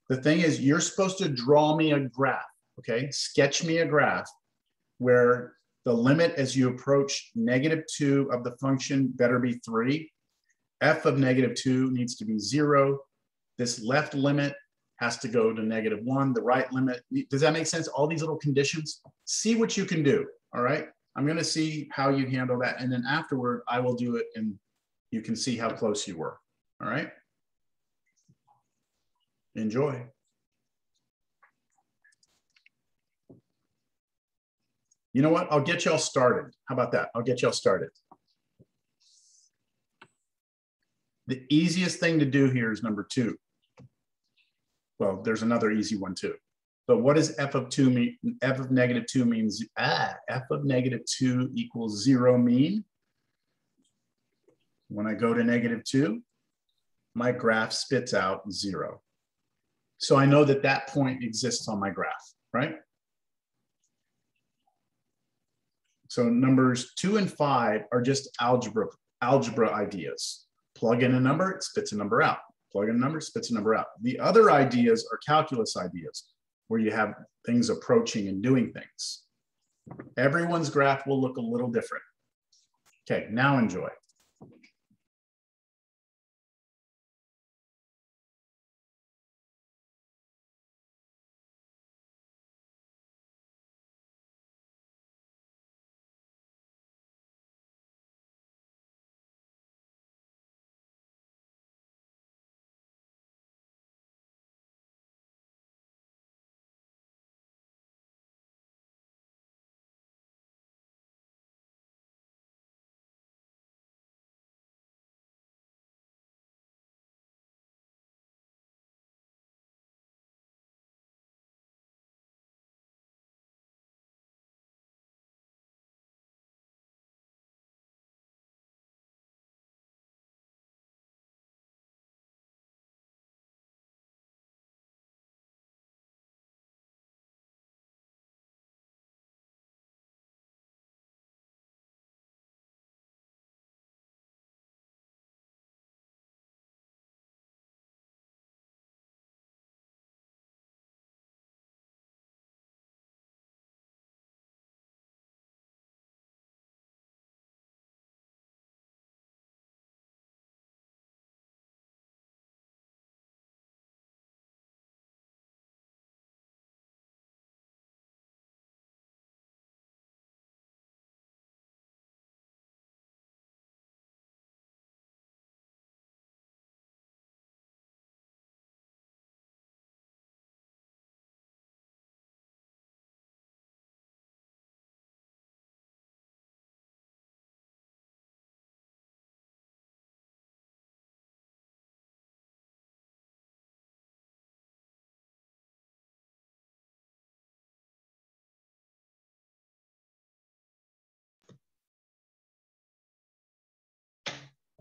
The thing is, you're supposed to draw me a graph, okay? Sketch me a graph where the limit as you approach -2 of the function better be 3. F of -2 needs to be 0. This left limit has to go to -1, the right limit. Does that make sense? All these little conditions, see what you can do, all right? I'm gonna see how you handle that. And then afterward, I will do it and you can see how close you were, all right? Enjoy. You know what? I'll get y'all started. How about that? I'll get y'all started. The easiest thing to do here is number 2. Well, there's another easy one too. But what does f of 2 mean? F of -2 means, f of -2 equals 0 mean? When I go to -2, my graph spits out 0. So I know that that point exists on my graph, right? So numbers 2 and 5 are just algebra ideas. Plug in a number, it spits a number out. Plug in a number, spits a number out. The other ideas are calculus ideas, where you have things approaching and doing things. Everyone's graph will look a little different. Okay, now enjoy.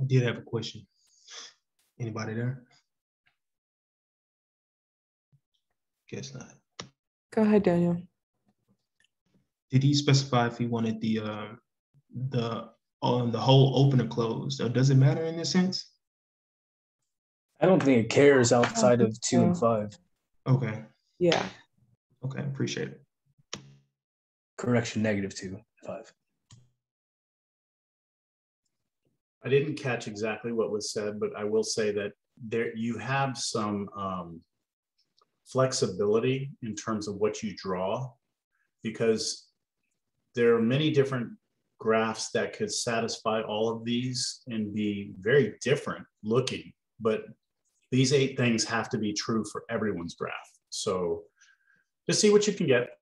I did have a question. Anybody there? Guess not. Go ahead, Daniel. Did he specify if he wanted the whole open or closed? Or does it matter in this sense? I don't think it cares outside of 2 and 5. Okay. Yeah. Okay, appreciate it. Correction, -2, 5. I didn't catch exactly what was said, but I will say that there you have some flexibility in terms of what you draw, because there are many different graphs that could satisfy all of these and be very different looking, but these 8 things have to be true for everyone's graph. So just see what you can get.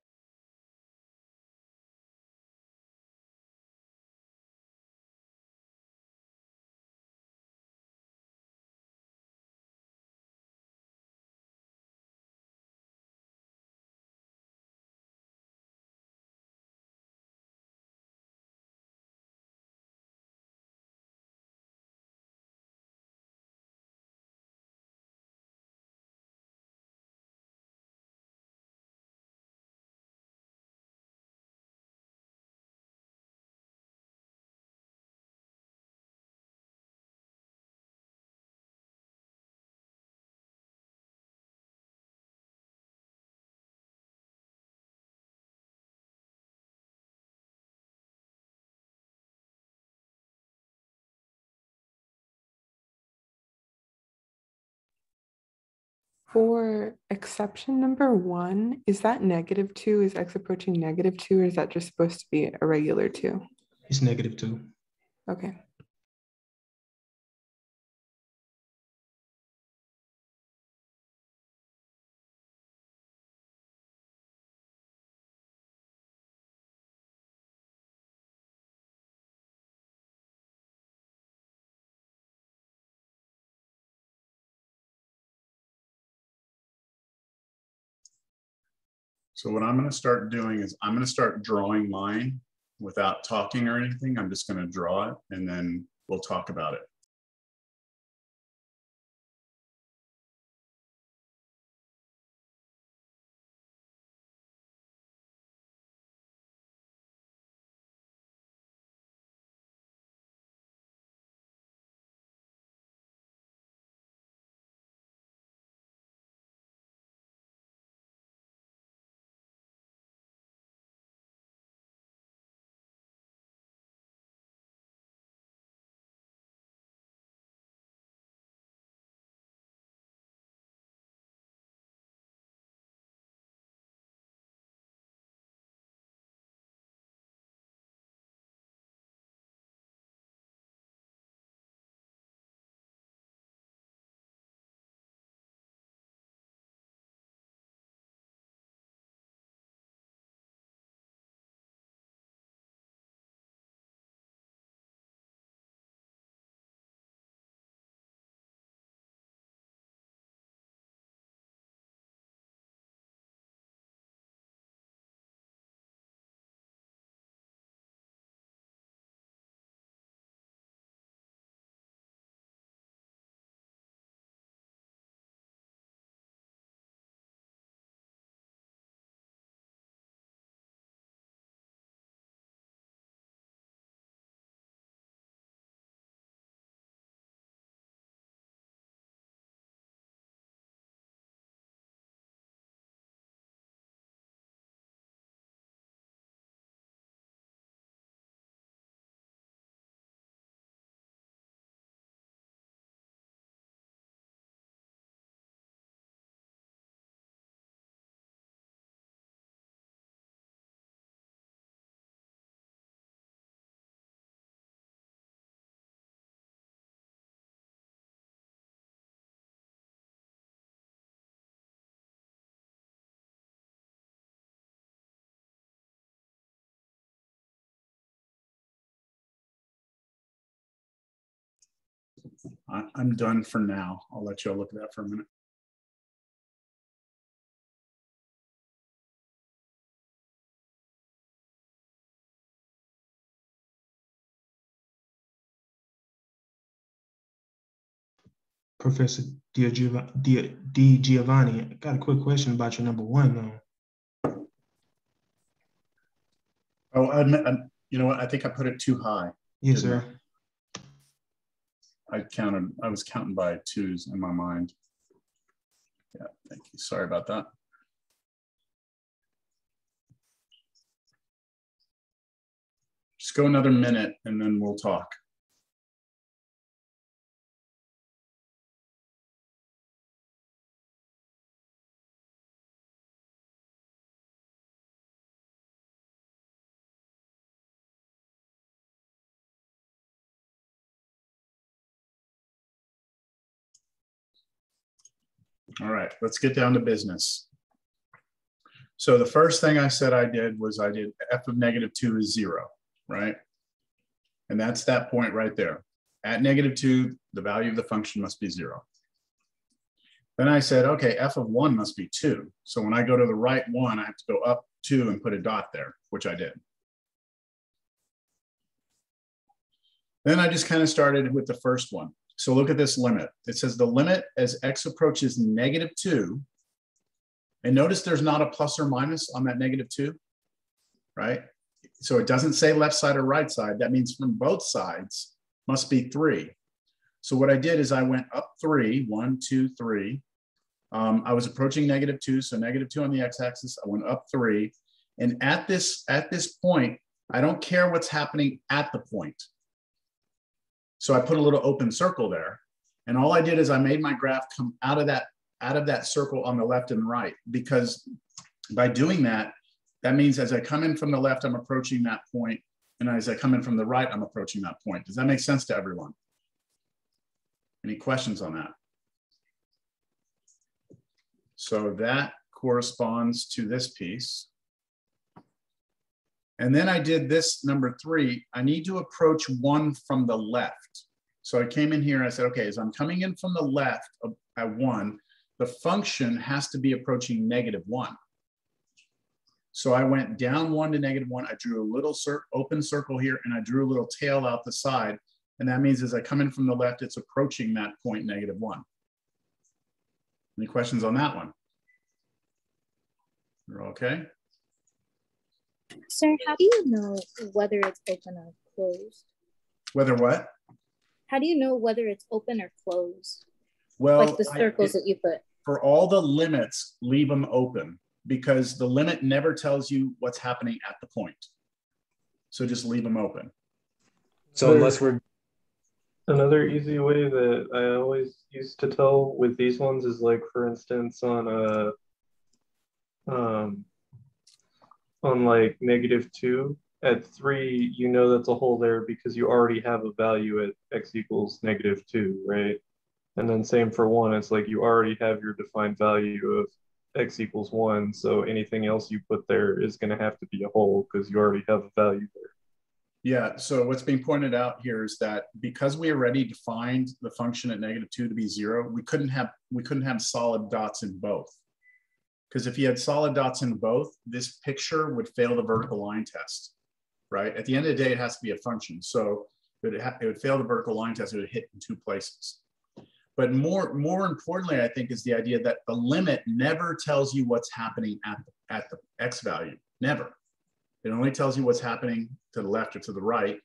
For exception number 1, is that -2? Is x approaching -2, or is that just supposed to be a regular 2? It's -2. Okay. So what I'm going to start doing is I'm going to start drawing mine without talking or anything. I'm just going to draw it and then we'll talk about it. I'm done for now. I'll let you all look at that for a minute. Professor Di Giovanni, I got a quick question about your number one, though. Oh, you know what? I think I put it too high. Yes, sir. I was counting by twos in my mind. Yeah, thank you. Sorry about that. Just go another minute and then we'll talk. All right, let's get down to business. So the first thing I said I did was I did f of -2 is 0, right? And that's that point right there. At -2, the value of the function must be 0. Then I said, okay, f of 1 must be 2. So when I go to the right one, I have to go up 2 and put a dot there, which I did. Then I just kind of started with the first one. So look at this limit. It says the limit as x approaches -2. And notice there's not a plus or minus on that -2, right? So it doesn't say left side or right side. That means from both sides must be 3. So what I did is I went up 3, 1, 2, 3. I was approaching -2, so -2 on the x-axis. I went up 3. And at this point, I don't care what's happening at the point. So I put a little open circle there. And all I did is I made my graph come out of that circle on the left and right, because by doing that, that means as I come in from the left, I'm approaching that point. And as I come in from the right, I'm approaching that point. Does that make sense to everyone? Any questions on that? So that corresponds to this piece. And then I did this number 3. I need to approach 1 from the left. So I came in here and I said, okay, as I'm coming in from the left at 1, the function has to be approaching -1. So I went down 1 to -1. I drew a little open circle here and I drew a little tail out the side. And that means as I come in from the left, it's approaching that point -1. Any questions on that one? You're okay? Sir, how do you know whether it's open or closed? Whether what? How do you know whether it's open or closed? Well, like the circles that you put. For all the limits, leave them open, because the limit never tells you what's happening at the point. So just leave them open. So unless we're... Another easy way that I always used to tell with these ones is, like, for instance, on like -2 at 3, you know that's a hole there because you already have a value at x equals -2, right? And then same for 1, it's like you already have your defined value of x equals 1, so anything else you put there is going to have to be a hole because you already have a value there. Yeah, so what's being pointed out here is that because we already defined the function at -2 to be 0, we couldn't have solid dots in both. Because if you had solid dots in both, this picture would fail the vertical line test, right? At the end of the day, it has to be a function. So it would fail the vertical line test. It would hit in 2 places. But more importantly, I think, is the idea that the limit never tells you what's happening at the x value. Never. It only tells you what's happening to the left or to the right,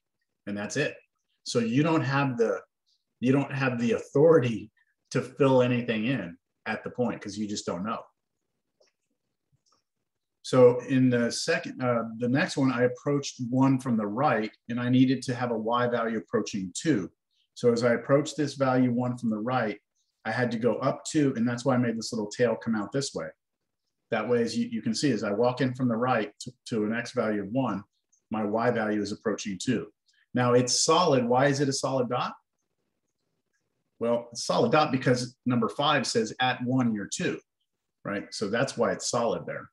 and that's it. So you don't have the authority to fill anything in at the point because you just don't know. So in the next one, I approached 1 from the right, and I needed to have a y value approaching 2. So as I approached this value 1 from the right, I had to go up 2, and that's why I made this little tail come out this way. That way, as you can see, as I walk in from the right to an x value of 1, my y value is approaching 2. Now it's solid. Why is it a solid dot? Well, it's a solid dot because number 5 says at 1, you're 2, right? So that's why it's solid there.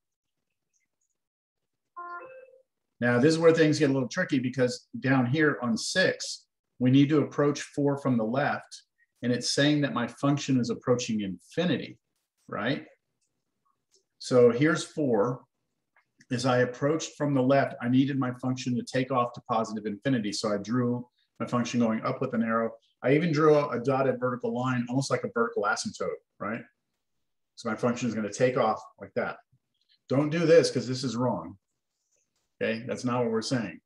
Now, this is where things get a little tricky because down here on 6, we need to approach 4 from the left, and it's saying that my function is approaching infinity, right? So here's 4. As I approached from the left, I needed my function to take off to positive infinity. So I drew my function going up with an arrow. I even drew a dotted vertical line, almost like a vertical asymptote, right? So my function is going to take off like that. Don't do this because this is wrong. Okay, that's not what we're saying.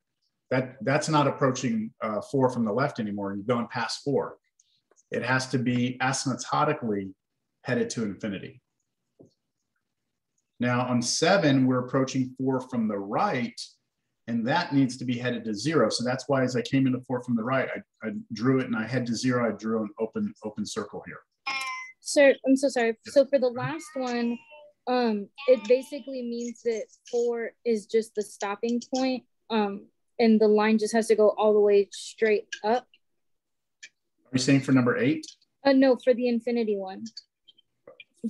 That's not approaching 4 from the left anymore. You've gone past 4. It has to be asymptotically headed to infinity. Now on 7, we're approaching 4 from the right, and that needs to be headed to 0. So that's why as I came into 4 from the right, I drew it and I head to 0. I drew an open circle here. Sir, I'm so sorry. So for the last one, it basically means that 4 is just the stopping point, and the line just has to go all the way straight up. Are you saying for number 8? No, for the infinity one.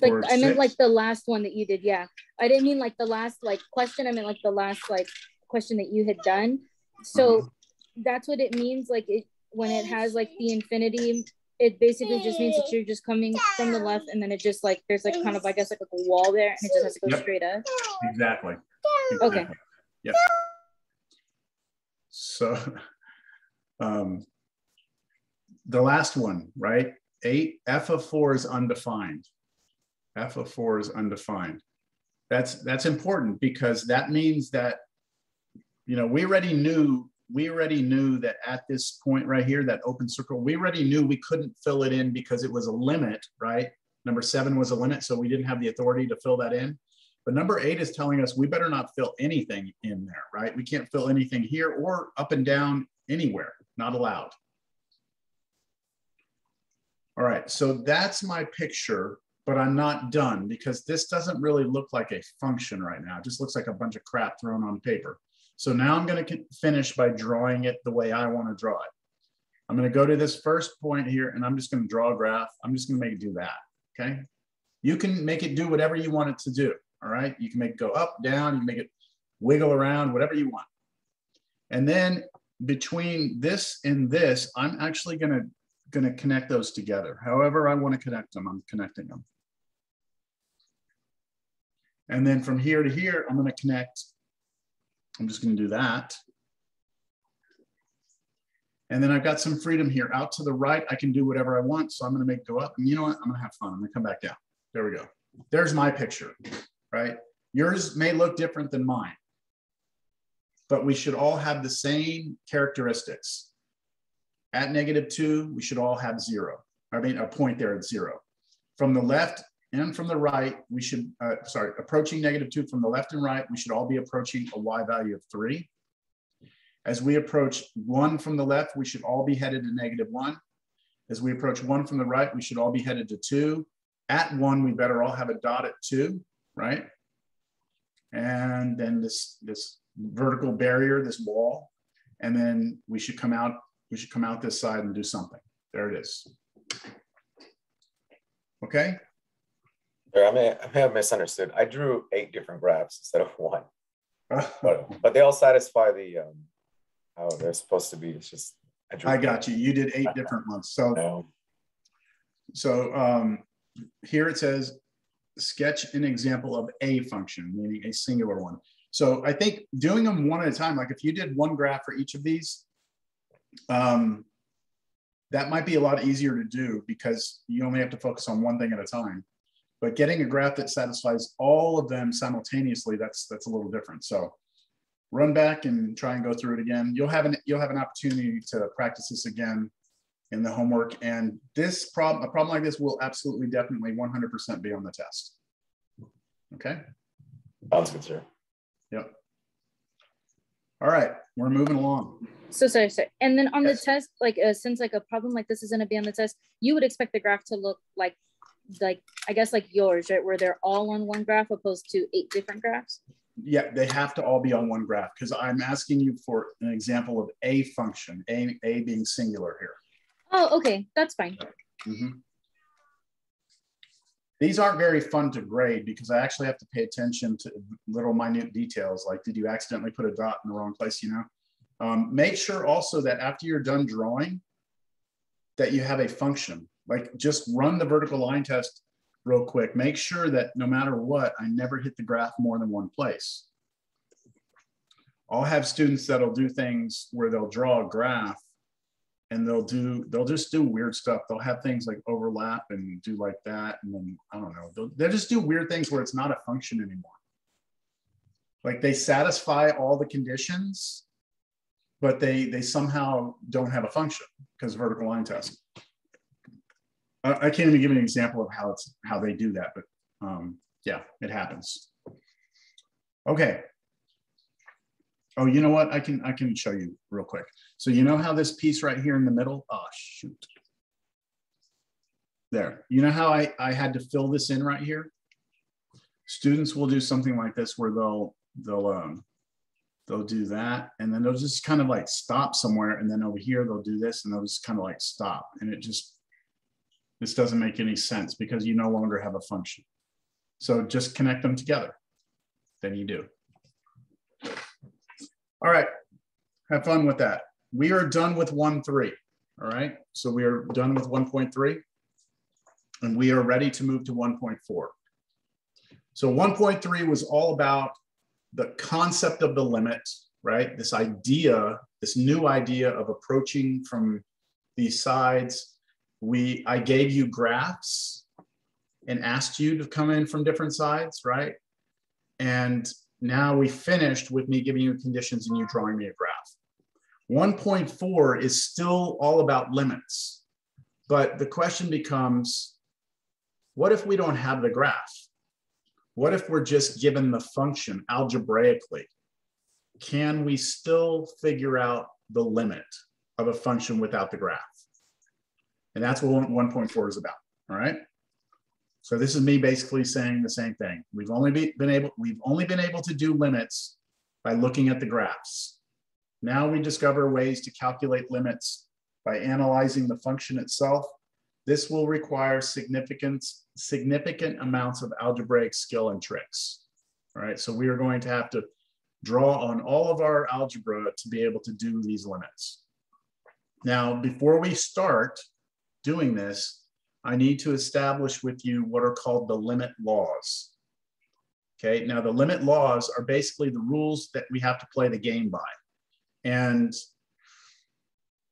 Like I meant like the last one that you did. Yeah, I didn't mean like the last like question. I meant like the last like question that you had done. So that's what it means. Like it when it has like the infinity, it basically just means that you're just coming from the left, and then it just like there's like kind of I guess like a wall there, and it just has to go straight up. Exactly. Okay. Yep. So the last one, right? 8, f of 4 is undefined. F of 4 is undefined. That's important because that means that, you know, we already knew that at this point right here, that open circle, we already knew we couldn't fill it in because it was a limit, right? Number 7 was a limit, so we didn't have the authority to fill that in. But number 8 is telling us we better not fill anything in there, right? We can't fill anything here or up and down anywhere, not allowed. All right, so that's my picture, but I'm not done because this doesn't really look like a function right now. It just looks like a bunch of crap thrown on paper. So now I'm going to finish by drawing it the way I want to draw it. I'm going to go to this first point here, and I'm just going to draw a graph. I'm just going to make it do that, okay? You can make it do whatever you want it to do, all right? You can make it go up, down, you can make it wiggle around, whatever you want. And then between this and this, I'm actually going to connect those together. However I want to connect them, I'm connecting them. And then from here to here, I'm going to connect. I'm just going to do that. And then I've got some freedom here. Out to the right, I can do whatever I want. So I'm going to make it go up. And you know what? I'm going to have fun. I'm going to come back down. There we go. There's my picture, right? Yours may look different than mine, but we should all have the same characteristics. At -2, we should all have 0. I mean, a point there at 0. From the left and from the right, we should, approaching -2 from the left and right, we should all be approaching a y value of 3. As we approach 1 from the left, we should all be headed to -1. As we approach 1 from the right, we should all be headed to 2. At 1, we better all have a dot at 2, right? And then this vertical barrier, this wall, and then we should come out this side and do something. There it is. Okay. I may have misunderstood. I drew 8 different graphs instead of 1, but they all satisfy the how they're supposed to be. It's just I got you. You did 8 different ones. So here it says sketch an example of a function, meaning a singular one. So I think doing them one at a time, like if you did one graph for each of these, that might be a lot easier to do because you only have to focus on one thing at a time. But getting a graph that satisfies all of them simultaneously, that's a little different. So run back and try and go through it again. You'll have an opportunity to practice this again in the homework. And a problem like this will absolutely, definitely 100% be on the test. Okay? Sounds good, sir. Yep. All right, we're moving along. So sorry. And then on the test, like since like a problem like this is going to be on the test, you would expect the graph to look like I guess like yours, right? Where they're all on one graph opposed to 8 different graphs. Yeah, they have to all be on one graph because I'm asking you for an example of a function, a being singular here. Oh, okay, that's fine. Mm-hmm. These aren't very fun to grade because I actually have to pay attention to little minute details, like did you accidentally put a dot in the wrong place, you know? Make sure also that after you're done drawing, that you have a function. Like just run the vertical line test real quick. Make sure that no matter what, I never hit the graph more than one place. I'll have students that'll do things where they'll draw a graph and they'll just do weird stuff. They'll have things like overlap and do like that. And then, I don't know, they'll just do weird things where it's not a function anymore. Like they satisfy all the conditions, but they somehow don't have a function because vertical line test. I can't even give an example of how they do that, but yeah, it happens. Okay. Oh, you know what? I can show you real quick. So you know how this piece right here in the middle? Oh, shoot. There. You know how I had to fill this in right here? Students will do something like this where they'll do that, and then they'll just kind of like stop somewhere, and then over here they'll do this, and they'll just kind of like stop, and this doesn't make any sense because you no longer have a function. So just connect them together. Then you do. All right, have fun with that. We are done with 1.3, all right? So we are done with 1.3, and we are ready to move to 1.4. So 1.3 was all about the concept of the limit, right? This idea, this new idea of approaching from these sides. I gave you graphs and asked you to come in from different sides, right? And now we finished with me giving you conditions and you drawing me a graph. 1.4 is still all about limits, but the question becomes, what if we don't have the graph? What if we're just given the function algebraically? Can we still figure out the limit of a function without the graph? And that's what 1.4 is about, all right? So this is me basically saying the same thing. We've only been able to do limits by looking at the graphs. Now we discover ways to calculate limits by analyzing the function itself. This will require significant amounts of algebraic skill and tricks. All right, so we are going to have to draw on all of our algebra to be able to do these limits. Now, before we start doing this, I need to establish with you what are called the limit laws. Okay, now the limit laws are basically the rules that we have to play the game by. And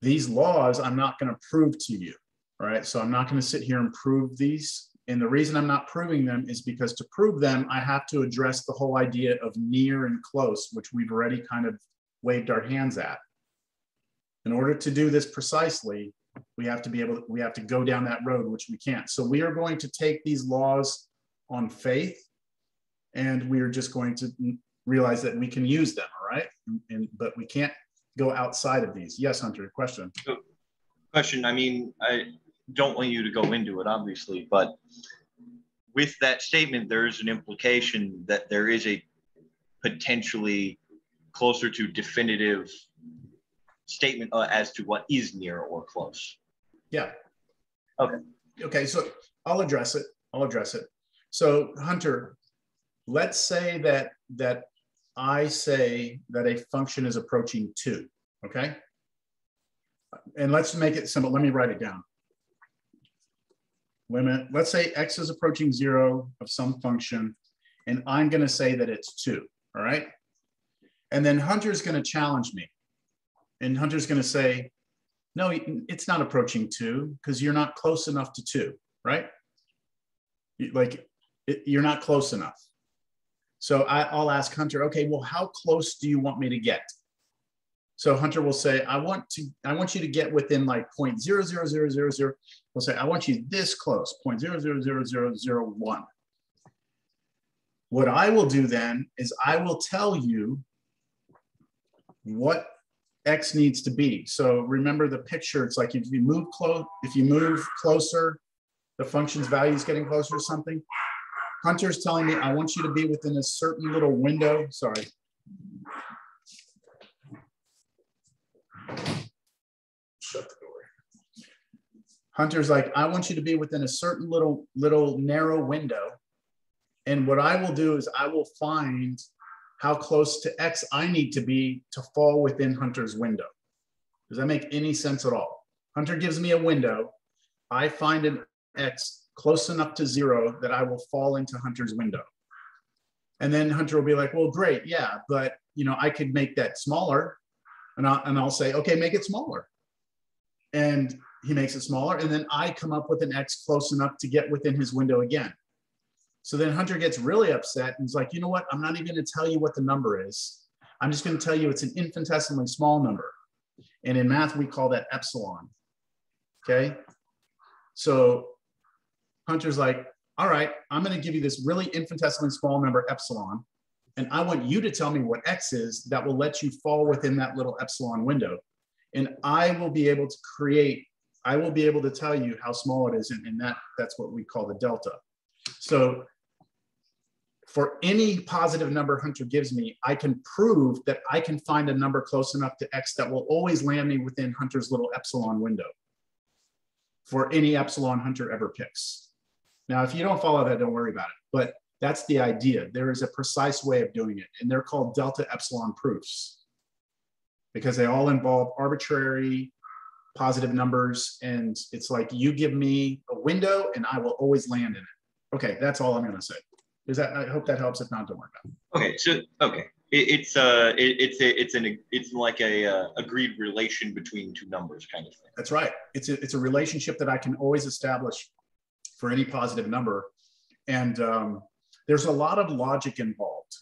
these laws I'm not going to prove to you, all right? So I'm not going to sit here and prove these. And the reason I'm not proving them is because to prove them, I have to address the whole idea of near and close, which we've already kind of waved our hands at. In order to do this precisely, we have to go down that road, which we can't. So we are going to take these laws on faith, and we are just going to realize that we can use them, all right? But we can't go outside of these. Yes, Hunter, question. Question, I mean, I don't want you to go into it, obviously, but with that statement, there is an implication that there is a potentially closer to definitive statement as to what is near or close. Yeah. Okay. Okay, so I'll address it. So Hunter, let's say that I say that a function is approaching 2, okay? And let's make it simple. Let me write it down. Limit, let's say x is approaching 0 of some function, and I'm going to say that it's 2, all right? And then Hunter's going to challenge me. And Hunter's going to say, no, it's not approaching 2 because you're not close enough to 2, right? You're not close enough. So I'll ask Hunter, okay, well, how close do you want me to get? So Hunter will say, I want you to get within like 0.00000. We'll say, I want you this close, 0.00001. What I will do then is I will tell you what x needs to be. So remember the picture, it's like if you move closer, the function's value is getting closer to something. Hunter's telling me I want you to be within a certain little window. Sorry. Shut the door. Hunter's like, I want you to be within a certain little narrow window. And what I will do is I will find how close to x I need to be to fall within Hunter's window. Does that make any sense at all? Hunter gives me a window. I find an X close enough to 0 that I will fall into Hunter's window. And then Hunter will be like, well, great, yeah, but I could make that smaller. And I'll say, okay, make it smaller. And he makes it smaller. And then I come up with an X close enough to get within his window again. So then Hunter gets really upset and he's like, you know what? I'm not even going to tell you what the number is. I'm just going to tell you it's an infinitesimally small number. And in math, we call that epsilon. Okay. So Hunter's like, all right, I'm going to give you this really infinitesimally small number epsilon. And I want you to tell me what X is that will let you fall within that little epsilon window. And I will be able to tell you how small it is. And that's what we call the delta. So for any positive number Hunter gives me, I can prove that I can find a number close enough to X that will always land me within Hunter's little epsilon window for any epsilon Hunter ever picks. Now, if you don't follow that, don't worry about it. But that's the idea. There is a precise way of doing it. And they're called delta epsilon proofs because they all involve arbitrary positive numbers. And it's like you give me a window and I will always land in it. Okay, that's all I'm going to say. I hope that helps. If not, don't worry about it. Okay, so it's like a agreed relation between two numbers kind of thing. That's right. It's a relationship that I can always establish for any positive number. And there's a lot of logic involved.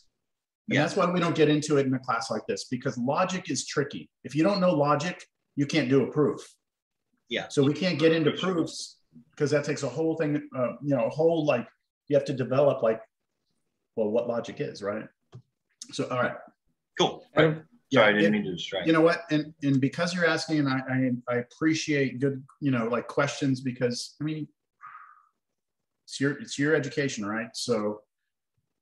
And that's why we don't get into it in a class like this, because logic is tricky. If you don't know logic, you can't do a proof. Yeah. So we can't get into proofs because that takes a whole thing, you have to develop what logic is, right? So, all right. Cool. Sorry, I didn't mean to distract. You know what? And because you're asking, and I appreciate good, questions, because I mean, it's your education, right? So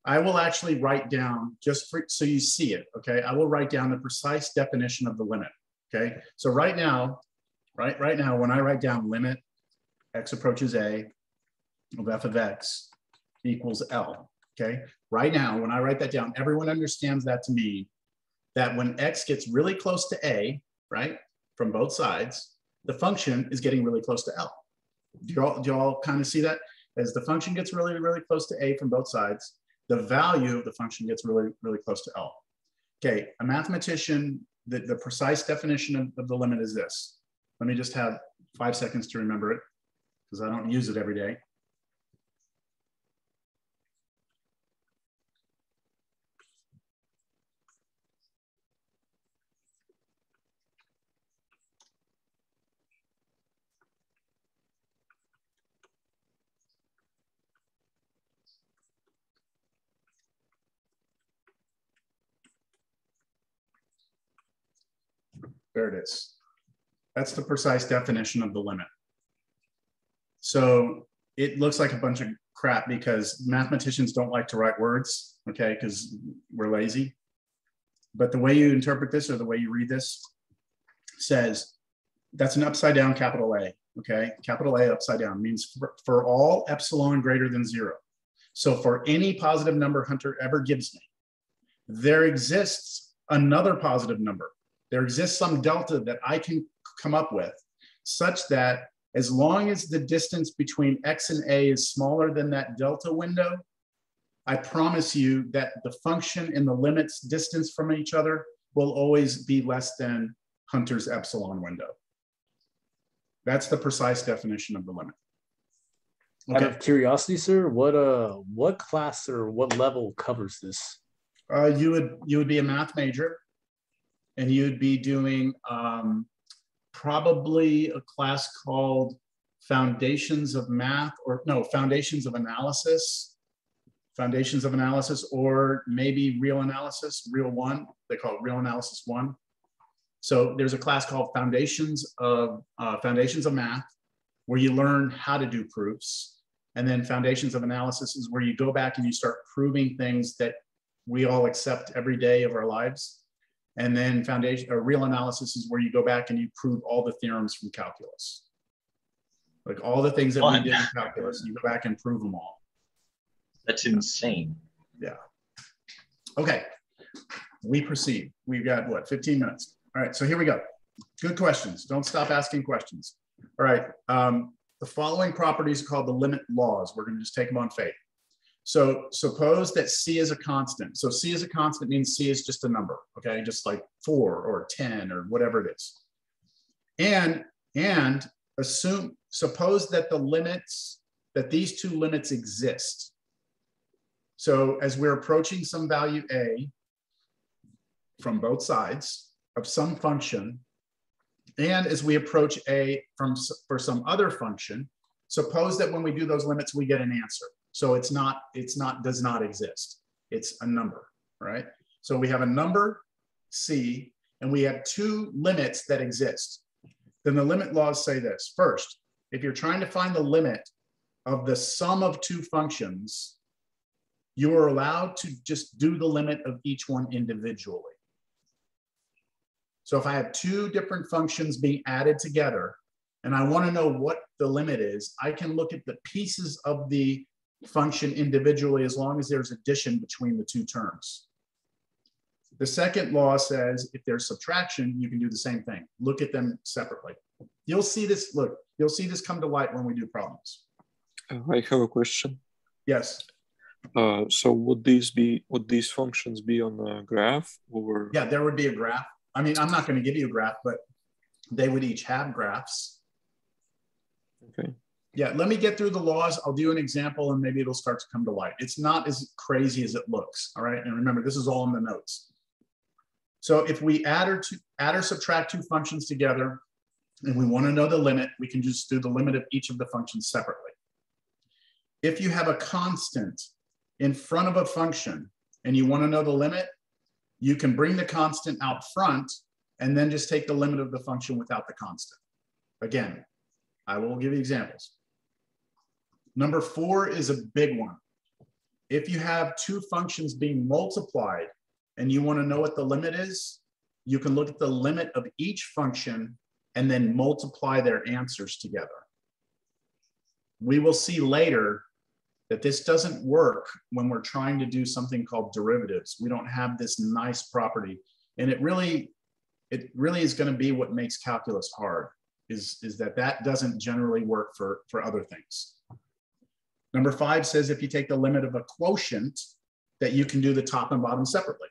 I will actually write down so you see it, okay? I will write down the precise definition of the limit, okay? So right now, when I write down limit x approaches a of f of x equals L, okay? Right now, when I write that down, everyone understands that to mean that when x gets really close to a, right, from both sides, the function is getting really close to L. Do you all kind of see that? As the function gets really, really close to a from both sides, the value of the function gets really, really close to L. Okay, a mathematician, the precise definition of the limit is this. Let me just have 5 seconds to remember it because I don't use it every day. There it is. That's the precise definition of the limit. So it looks like a bunch of crap because mathematicians don't like to write words, okay, because we're lazy. But the way you interpret this or the way you read this says that's an upside down capital A, okay? Capital A upside down means for all epsilon greater than 0. So for any positive number Hunter ever gives me, there exists another positive number. There exists some delta that I can come up with such that as long as the distance between x and a is smaller than that delta window, I promise you that the function and the limits distance from each other will always be less than Hunter's epsilon window. That's the precise definition of the limit. Okay. Out of curiosity, sir, what class or what level covers this? You would be a math major. And you'd be doing probably a class called Foundations of Math, Foundations of Analysis, or maybe Real Analysis, Real 1. They call it Real Analysis 1. So there's a class called Foundations of Math, where you learn how to do proofs. And then Foundations of Analysis is where you go back and you start proving things that we all accept every day of our lives. And then Real Analysis is where you go back and you prove all the theorems from calculus. Like all the things that we did in calculus, you go back and prove them all. That's insane. Yeah. Okay, we proceed. We've got, 15 minutes. All right, so here we go. Good questions. Don't stop asking questions. All right. The following properties are called the limit laws. We're going to just take them on faith. So suppose that C is a constant. So C is a constant means C is just a number, okay? Just like 4 or 10 or whatever it is. And suppose that the limits, that these two limits exist. So as we're approaching some value A from both sides of some function, and as we approach A for some other function, suppose that when we do those limits, we get an answer. So does not exist. It's a number, right? So we have a number, C, and we have two limits that exist. Then the limit laws say this. First, if you're trying to find the limit of the sum of two functions, you are allowed to just do the limit of each one individually. So if I have two different functions being added together, and I want to know what the limit is, I can look at the pieces of the function individually as long as there's addition between the two terms. The second law says if there's subtraction, you can do the same thing. Look at them separately. You'll see this, look, you'll see this come to light when we do problems. I have a question. Yes. So would these functions be on a graph or? Yeah, there would be a graph. I mean, I'm not going to give you a graph, but they would each have graphs. Okay. Yeah, let me get through the laws. I'll do an example and maybe it'll start to come to light. It's not as crazy as it looks, all right? And remember, this is all in the notes. So if we add or subtract two functions together and we want to know the limit, we can just do the limit of each of the functions separately. If you have a constant in front of a function and you want to know the limit, you can bring the constant out front and then just take the limit of the function without the constant. Again, I will give you examples. Number 4 is a big one. If you have two functions being multiplied and you want to know what the limit is, you can look at the limit of each function and then multiply their answers together. We will see later that this doesn't work when we're trying to do something called derivatives. We don't have this nice property. And it really is going to be what makes calculus hard, is that doesn't generally work for other things. Number 5 says if you take the limit of a quotient, that you can do the top and bottom separately.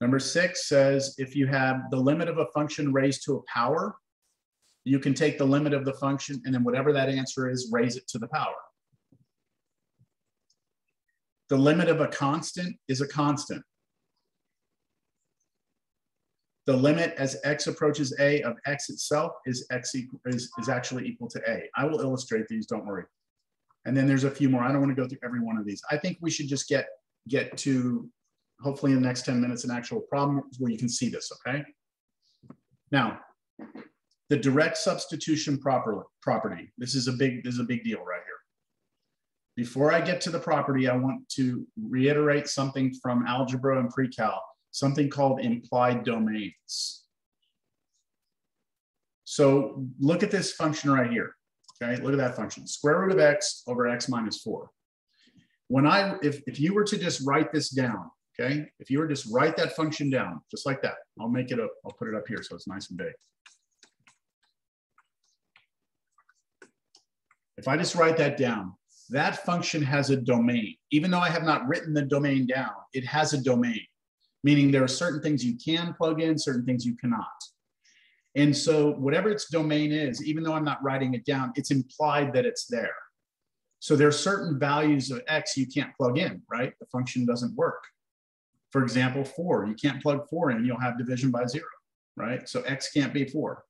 Number 6 says if you have the limit of a function raised to a power, you can take the limit of the function and then whatever that answer is, raise it to the power. The limit of a constant is a constant. The limit as x approaches a of x itself is actually equal to a. I will illustrate these, don't worry. And then there's a few more. I don't want to go through every one of these. I think we should just get to, hopefully in the next 10 minutes, an actual problem where you can see this, okay? Now, the direct substitution property. This is a big deal right here. Before I get to the property, I want to reiterate something from algebra and pre-cal, something called implied domains. So look at this function right here. Okay, look at that function. Square root of x over x minus 4. If you were to just write this down, okay, if you were to just write that function down, just like that, I'll put it up here so it's nice and big. If I just write that down, that function has a domain. Even though I have not written the domain down, it has a domain, meaning there are certain things you can plug in, certain things you cannot. And so whatever its domain is, even though I'm not writing it down, it's implied that it's there. So there are certain values of x you can't plug in, right? The function doesn't work. For example, 4, you can't plug 4 in, you'll have division by 0, right? So x can't be 4.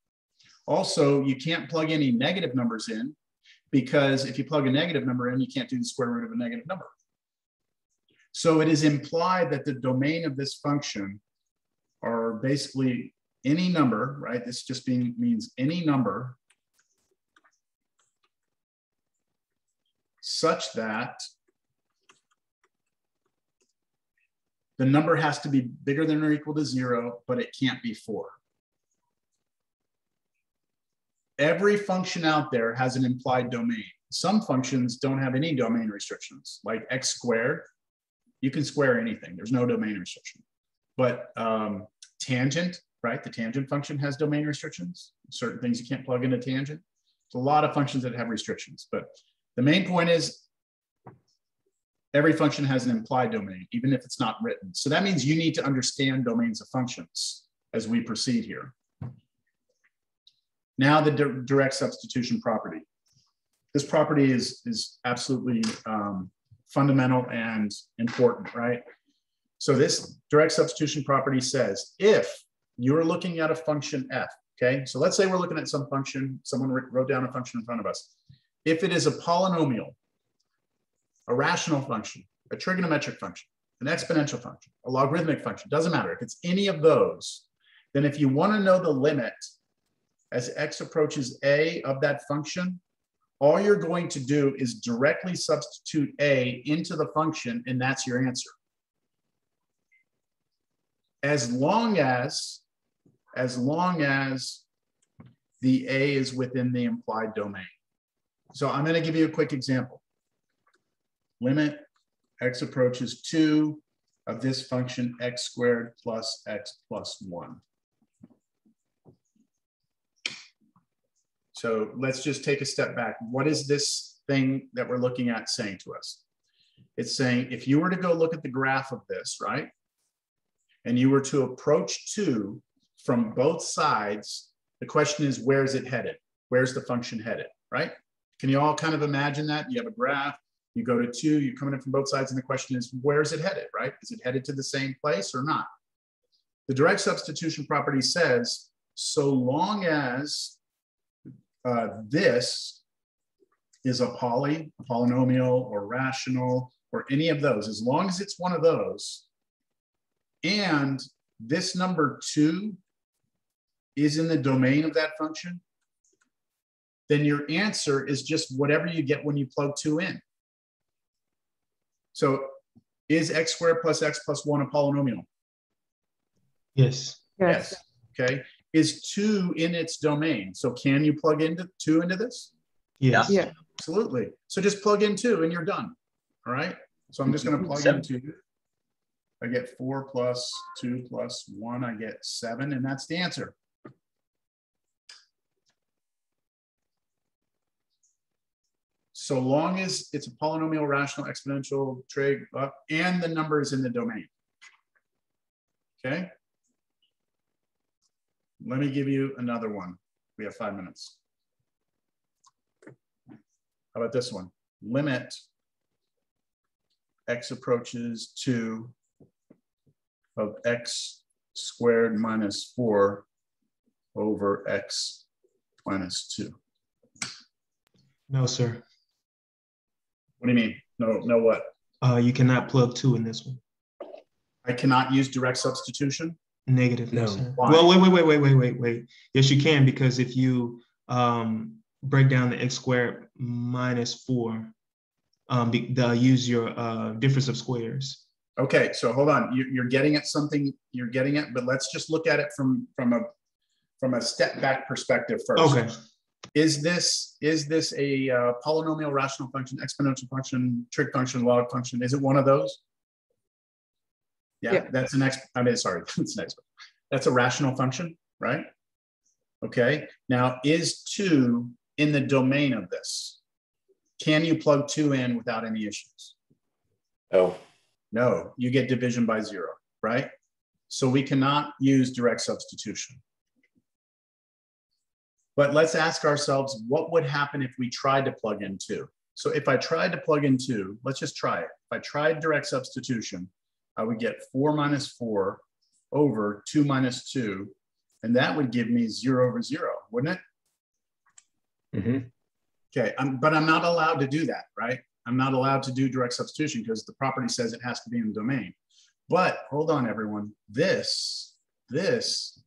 Also, you can't plug any negative numbers in, because if you plug a negative number in, you can't do the square root of a negative number. So it is implied that the domain of this function are basically any number, right? This just means any number such that the number has to be bigger than or equal to 0, but it can't be 4. Every function out there has an implied domain. Some functions don't have any domain restrictions, like x squared. You can square anything. There's no domain restriction. But tangent, right? The tangent function has domain restrictions. Certain things you can't plug into tangent. There's a lot of functions that have restrictions, but the main point is every function has an implied domain, even if it's not written. So that means you need to understand domains of functions as we proceed here. Now the direct substitution property. This property is absolutely fundamental and important, right? So this direct substitution property says, if you're looking at a function f, okay? So let's say we're looking at some function, someone wrote down a function in front of us. If it is a polynomial, a rational function, a trigonometric function, an exponential function, a logarithmic function, doesn't matter. If it's any of those, then if you want to know the limit as x approaches a of that function, all you're going to do is directly substitute a into the function, and that's your answer. As long as the a is within the implied domain. So I'm going to give you a quick example. Limit x approaches 2 of this function x squared plus x plus 1. So let's just take a step back. What is this thing that we're looking at saying to us? It's saying if you were to go look at the graph of this, right? And you were to approach 2 from both sides, the question is, where is it headed? Where's the function headed, right? Can you all kind of imagine that? You have a graph, you go to 2, you're coming in from both sides, and the question is, where is it headed, right? Is it headed to the same place or not? The direct substitution property says, so long as this is a polynomial or rational or any of those, as long as it's one of those, and this number 2 is in the domain of that function, then your answer is just whatever you get when you plug 2 in. So is x squared plus x plus 1 a polynomial? Yes. Yes. Okay. Is 2 in its domain? So can you plug into 2 into this? Yes. Yeah. Absolutely. So just plug in 2 and you're done. All right. So I'm just going to plug in 2. I get 4 plus 2 plus 1. I get 7, and that's the answer. So long as it's a polynomial, rational, exponential, trig, and the number is in the domain. Okay. Let me give you another one. We have 5 minutes. How about this one? Limit x approaches 2 of x squared minus 4 over x minus 2. No, sir. What do you mean? No what? You cannot plug 2 in this one. I cannot use direct substitution? Negative, No. sir. Why? Well, wait. Yes, you can, because if you break down the x squared minus 4, they'll use your difference of squares. Okay, so hold on. You're getting at something. You're getting it, but let's just look at it from a step back perspective first. Okay. Is this a polynomial, rational function, exponential function, trig function, log function? Is it one of those? Yeah. That's an that's a rational function, right? Okay. Now, is 2 in the domain of this? Can you plug 2 in without any issues? No. No, you get division by 0, right? So we cannot use direct substitution. But let's ask ourselves, what would happen if we tried to plug in 2? So if I tried to plug in 2, let's just try it. If I tried direct substitution, I would get 4 minus 4 over 2 minus 2, and that would give me 0 over 0, wouldn't it? Mm-hmm. Okay, but I'm not allowed to do that, right? I'm not allowed to do direct substitution because the property says it has to be in the domain. But hold on, everyone. This is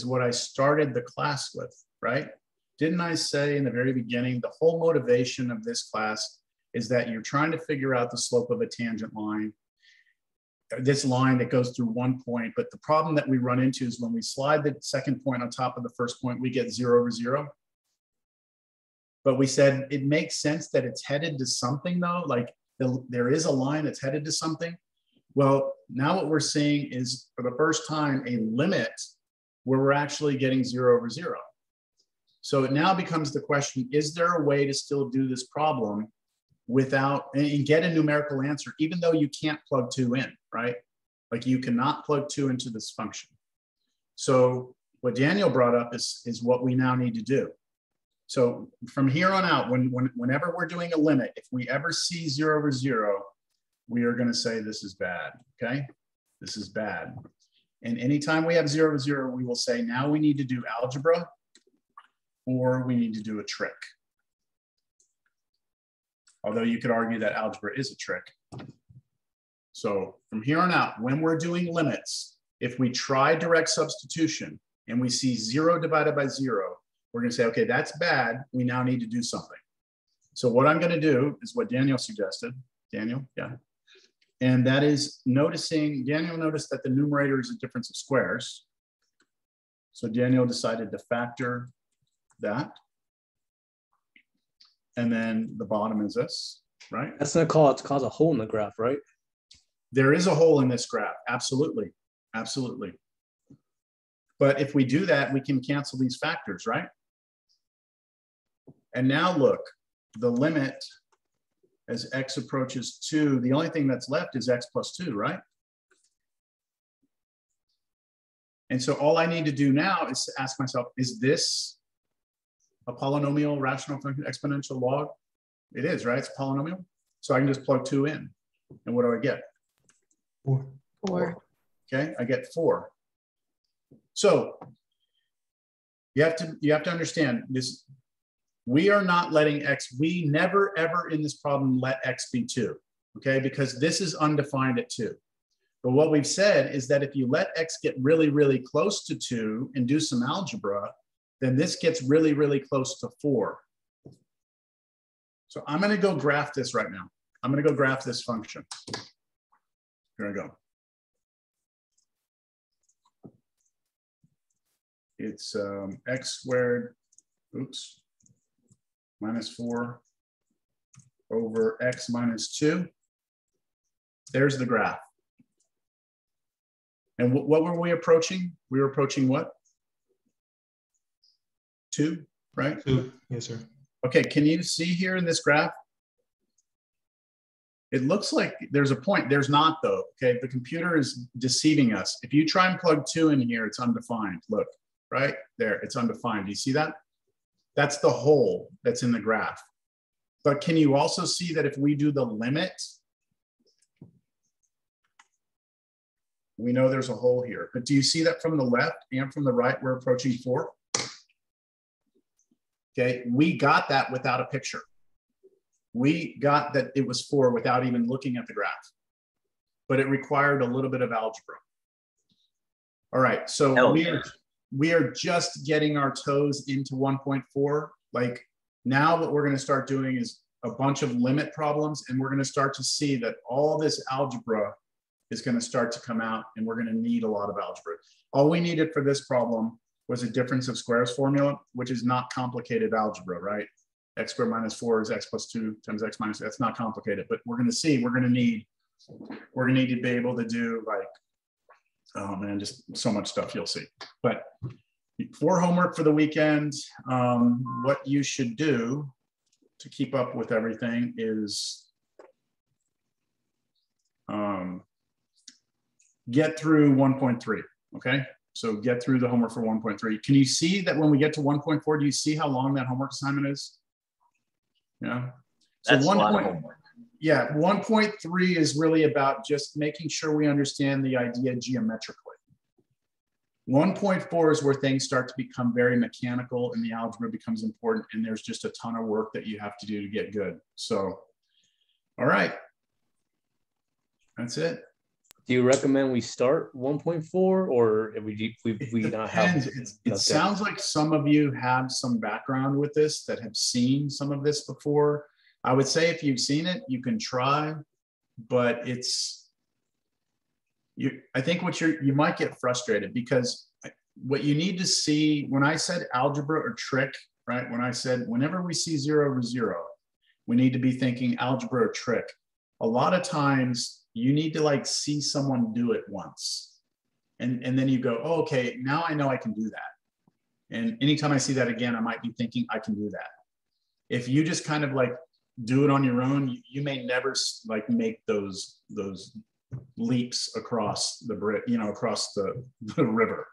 what I started the class with, right? Didn't I say in the very beginning, the whole motivation of this class is that you're trying to figure out the slope of a tangent line, this line that goes through one point. But the problem that we run into is when we slide the second point on top of the first point, we get 0 over 0. But we said it makes sense that it's headed to something though, like there is a line that's headed to something. Well, now what we're seeing is for the first time, a limit where we're actually getting 0 over 0. So it now becomes the question, is there a way to still do this problem without, and get a numerical answer, even though you can't plug 2 in, right? Like you cannot plug 2 into this function. So what Daniel brought up is what we now need to do. So from here on out, whenever we're doing a limit, if we ever see 0 over 0, we are going to say this is bad, okay? This is bad. And anytime we have 0 over 0, we will say now we need to do algebra or we need to do a trick. Although you could argue that algebra is a trick. So from here on out, when we're doing limits, if we try direct substitution and we see 0 divided by 0, we're going to say, okay, that's bad. We now need to do something. So what I'm going to do is what Daniel suggested. Daniel, yeah. And that is noticing, Daniel noticed that the numerator is a difference of squares. So Daniel decided to factor that. And then the bottom is this, right? That's going to cause a hole in the graph, right? There is a hole in this graph. Absolutely. Absolutely. But if we do that, we can cancel these factors, right? And now look, the limit as x approaches 2, the only thing that's left is x plus 2, right? And so all I need to do now is to ask myself, is this a polynomial rational function exponential log? It is, right? It's a polynomial. So I can just plug 2 in. And what do I get? 4. Okay, I get 4. So you have to understand this. We are not letting x, we never ever in this problem let x be 2, okay? Because this is undefined at 2. But what we've said is that if you let x get really, really close to 2 and do some algebra, then this gets really, really close to 4. So I'm going to go graph this right now. I'm going to go graph this function. Here I go. It's x squared, oops, minus 4 over x minus 2. There's the graph. And what were we approaching? We were approaching what? 2, right? 2, yes, sir. Okay, can you see here in this graph? It looks like there's a point. There's not, though. Okay, the computer is deceiving us. If you try and plug 2 in here, it's undefined. Look, right there, it's undefined. Do you see that? That's the hole that's in the graph. But can you also see that if we do the limit, we know there's a hole here. But do you see that from the left and from the right, we're approaching 4? Okay, we got that without a picture. We got that it was 4 without even looking at the graph. But it required a little bit of algebra. All right, so we are just getting our toes into 1.4. Like now what we're going to start doing is a bunch of limit problems, and we're going to start to see that all this algebra is going to start to come out, and we're going to need a lot of algebra. All we needed for this problem was a difference of squares formula, which is not complicated algebra, right? X squared minus 4 is x plus 2 times x minus, that's not complicated, but we're going to see, we're going to need to be able to do like, oh man, just so much stuff you'll see. But for homework for the weekend, what you should do to keep up with everything is get through 1.3, okay? So get through the homework for 1.3. Can you see that when we get to 1.4, do you see how long that homework assignment is? Yeah. So that's a lot of homework. Yeah, 1.3 is really about just making sure we understand the idea geometrically. 1.4 is where things start to become very mechanical and the algebra becomes important, and there's just a ton of work that you have to do to get good. So, all right. That's it. Do you recommend we start 1.4 or we not have? It sounds like some of you have some background with this that have seen some of this before. I would say if you've seen it, you can try, but I think you might get frustrated because what you need to see, when I said algebra or trick, right? When I said, whenever we see 0 over 0, we need to be thinking algebra or trick. A lot of times you need to like see someone do it once. And then you go, oh, okay, now I know I can do that. And anytime I see that again, I might be thinking I can do that. If you just kind of like do it on your own, you may never like make those leaps across the bridge, you know, across the river.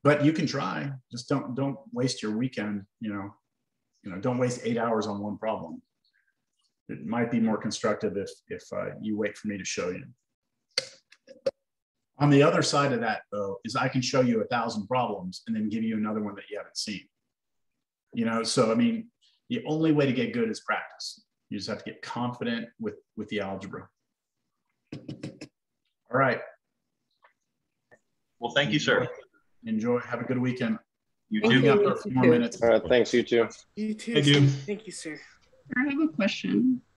But you can try. Just don't waste your weekend. You know, don't waste 8 hours on one problem. It might be more constructive if you wait for me to show you. On the other side of that, though, is I can show you 1,000 problems and then give you another one that you haven't seen. You know, so I mean, the only way to get good is practice. You just have to get confident with the algebra. All right. Well, thank you, sir. Enjoy. Have a good weekend. You Hang too. out for a few more minutes. All right, thanks, you too. You too. Thank you. Thank you, sir. I have a question.